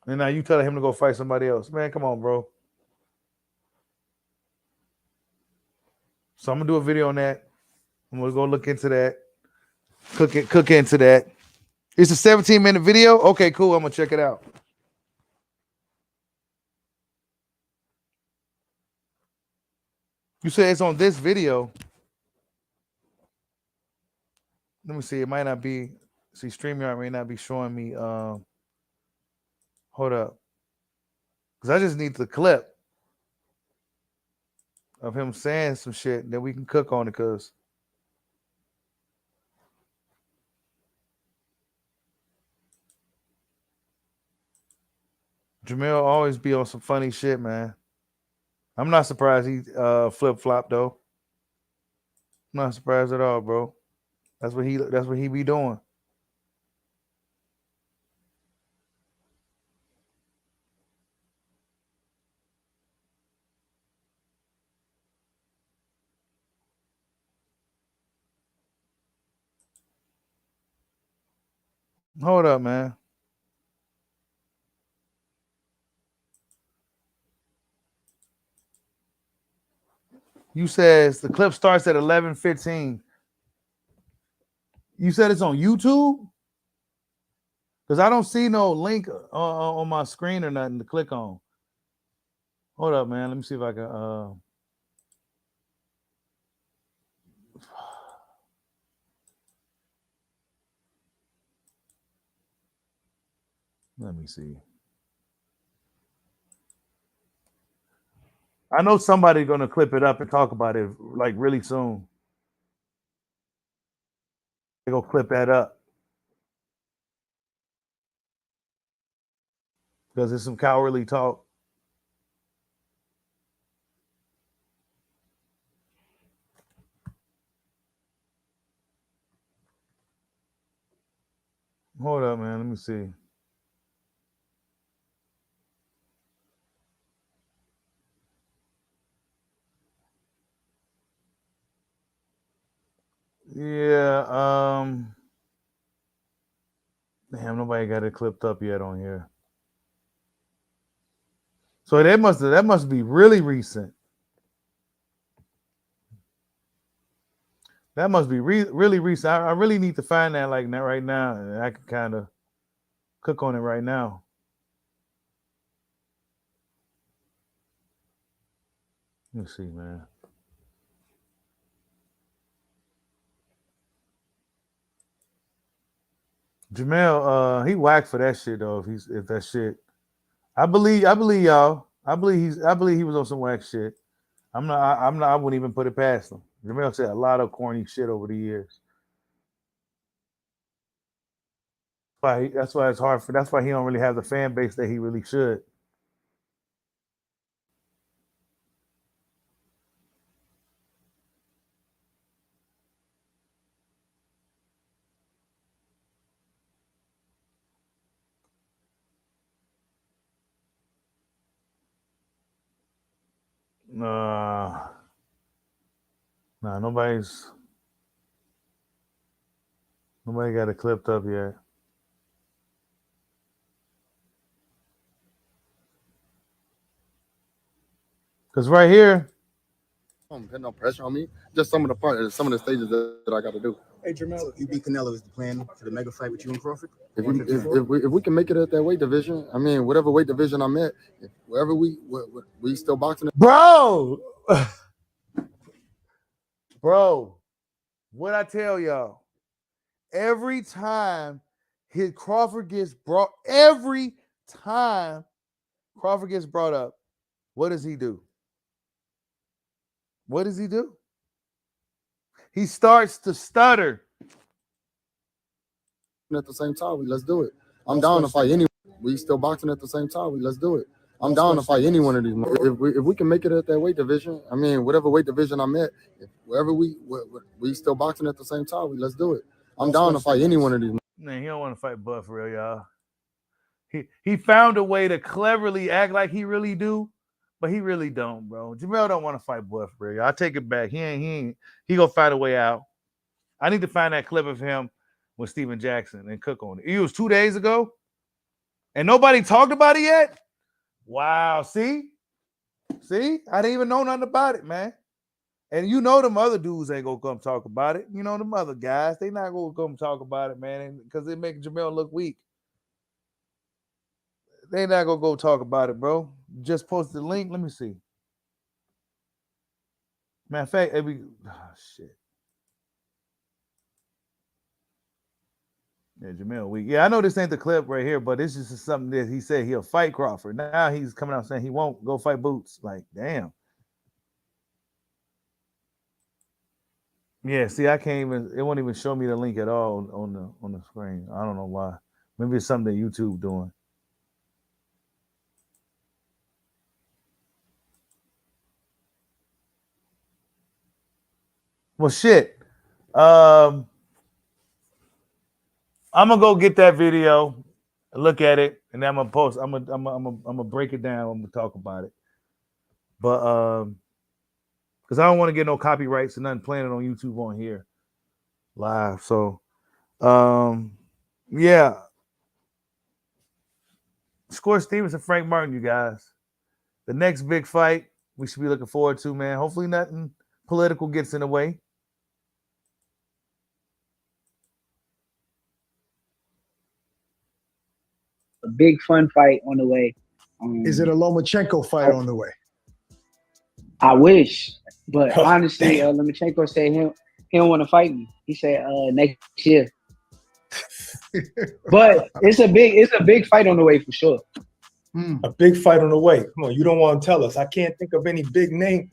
And now you telling him to go fight somebody else. Man, come on, bro. So I'm gonna do a video on that. I'm gonna go look into that. Cook into that. It's a 17-minute video. Okay, cool. I'm gonna check it out. You say it's on this video. Let me see. It might not be. See, StreamYard may not be showing me. Hold up, because I just need the clip of him saying some shit that we can cook on it. Because Jamel always be on some funny shit, man. I'm not surprised he flip flop though. I'm not surprised at all, bro. That's what he be doing. Hold up, man. You says the clip starts at 11:15. You said it's on YouTube? Because I don't see no link on my screen or nothing to click on. Hold up, man. Let me see if I can. Let me see. I know somebody's gonna clip it up and talk about it like really soon. They go clip that up. Because it's some cowardly talk. Hold up, man. Let me see. Yeah. Damn, nobody got it clipped up yet on here. So that must be really recent. That must be really recent. I really need to find that like that right now, and I can kind of cook on it right now. Let me see, man. Jamel, he whacked for that shit though. If that shit, I believe y'all. I believe he was on some whack shit. I wouldn't even put it past him. Jamel said a lot of corny shit over the years. That's why it's hard for. That's why he don't really have the fan base that he really should. Nah, nobody got it clipped up yet. Cause right here, put no pressure on me. Just some of the stages that I got to do. Hey Jamel, if you beat Canelo, is the plan for the mega fight with you and Crawford? If we can make it at that weight division, I mean, whatever weight division I'm at, wherever we still boxing. Bro, what I tell y'all, every time Crawford gets brought up, what does he do? What does he do? He starts to stutter. At the same time, let's do it. I'm down to fight anyone. We still boxing at the same time. Let's do it. I'm down to fight any one of these. If we can make it at that weight division, I mean, whatever weight division I'm at, wherever we still boxing at the same time, let's do it. I'm down to fight any one of these. Man, he don't want to fight Bud for real, y'all. He found a way to cleverly act like he really do, but he really don't, bro. Jamel don't want to fight Bud for real, y'all. I take it back. He gonna find a way out. I need to find that clip of him with Steven Jackson and cook on it. It was 2 days ago, and nobody talked about it yet. Wow, see, I didn't even know nothing about it, man. And you know them other dudes ain't gonna come talk about it. You know them other guys, they not gonna come talk about it, man, because it make Jamel look weak. They not gonna go talk about it, bro. Just posted the link. Let me see. Matter of fact, shit. Yeah, Jamel weak. Yeah, I know this ain't the clip right here, but this is something that he said he'll fight Crawford. Now he's coming out saying he won't go fight Boots. Like, damn. Yeah, see, I can't even. It won't even show me the link at all on the screen. I don't know why. Maybe it's something that YouTube doing. Well, shit. I'm gonna go get that video, look at it, and then I'm gonna post. I'm gonna break it down. I'm gonna talk about it. But because I don't want to get no copyrights and nothing playing it on YouTube on here live. So yeah. Shakur Stevenson, Frank Martin, you guys. The next big fight we should be looking forward to, man. Hopefully nothing political gets in the way. A big fun fight on the way. Is it a Lomachenko fight on the way? I wish, but honestly, Lomachenko said he don't want to fight me. He said next year. But it's a big fight on the way for sure. A big fight on the way. Come on, you don't want to tell us. I can't think of any big name.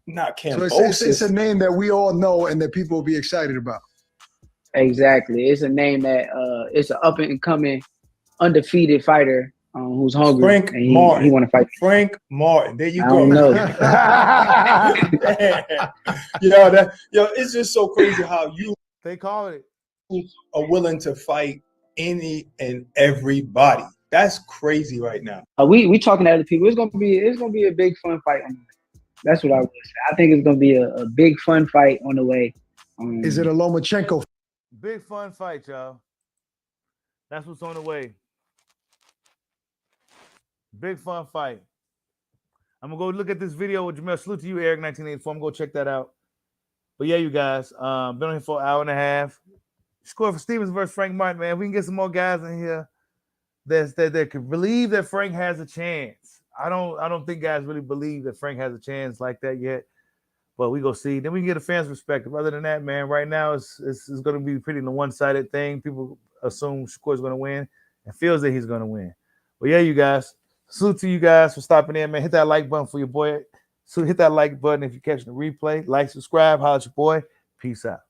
Not Cambosis. So it's a name that we all know and that people will be excited about. Exactly. It's a name that it's an up and coming undefeated fighter who's hungry. Frank and he Martin. want to fight. Frank Martin. There you I go. don't know. It's just so crazy how you They call it. are willing to fight any and everybody. That's crazy right now. We talking to other people. It's gonna be a big fun fight. That's what I would say. I think it's gonna be a big fun fight on the way. Is it a Lomachenko? Big fun fight, y'all. That's what's on the way. Big fun fight. I'm gonna go look at this video with Jamel. Salute to you, Eric 1984. I'm gonna go check that out. But yeah, you guys, been on here for an hour and a half. Score for Stevenson versus Frank Martin, man. We can get some more guys in here that could believe that Frank has a chance. I don't think guys really believe that Frank has a chance like that yet. But we go see. Then we can get a fan's perspective. Other than that, man, right now it's going to be pretty one-sided thing. People assume Shakur's going to win and feels that he's going to win. But yeah, you guys, salute to you guys for stopping in, man. Hit that like button for your boy. So hit that like button if you're catching the replay. Like, subscribe, holler at your boy. Peace out.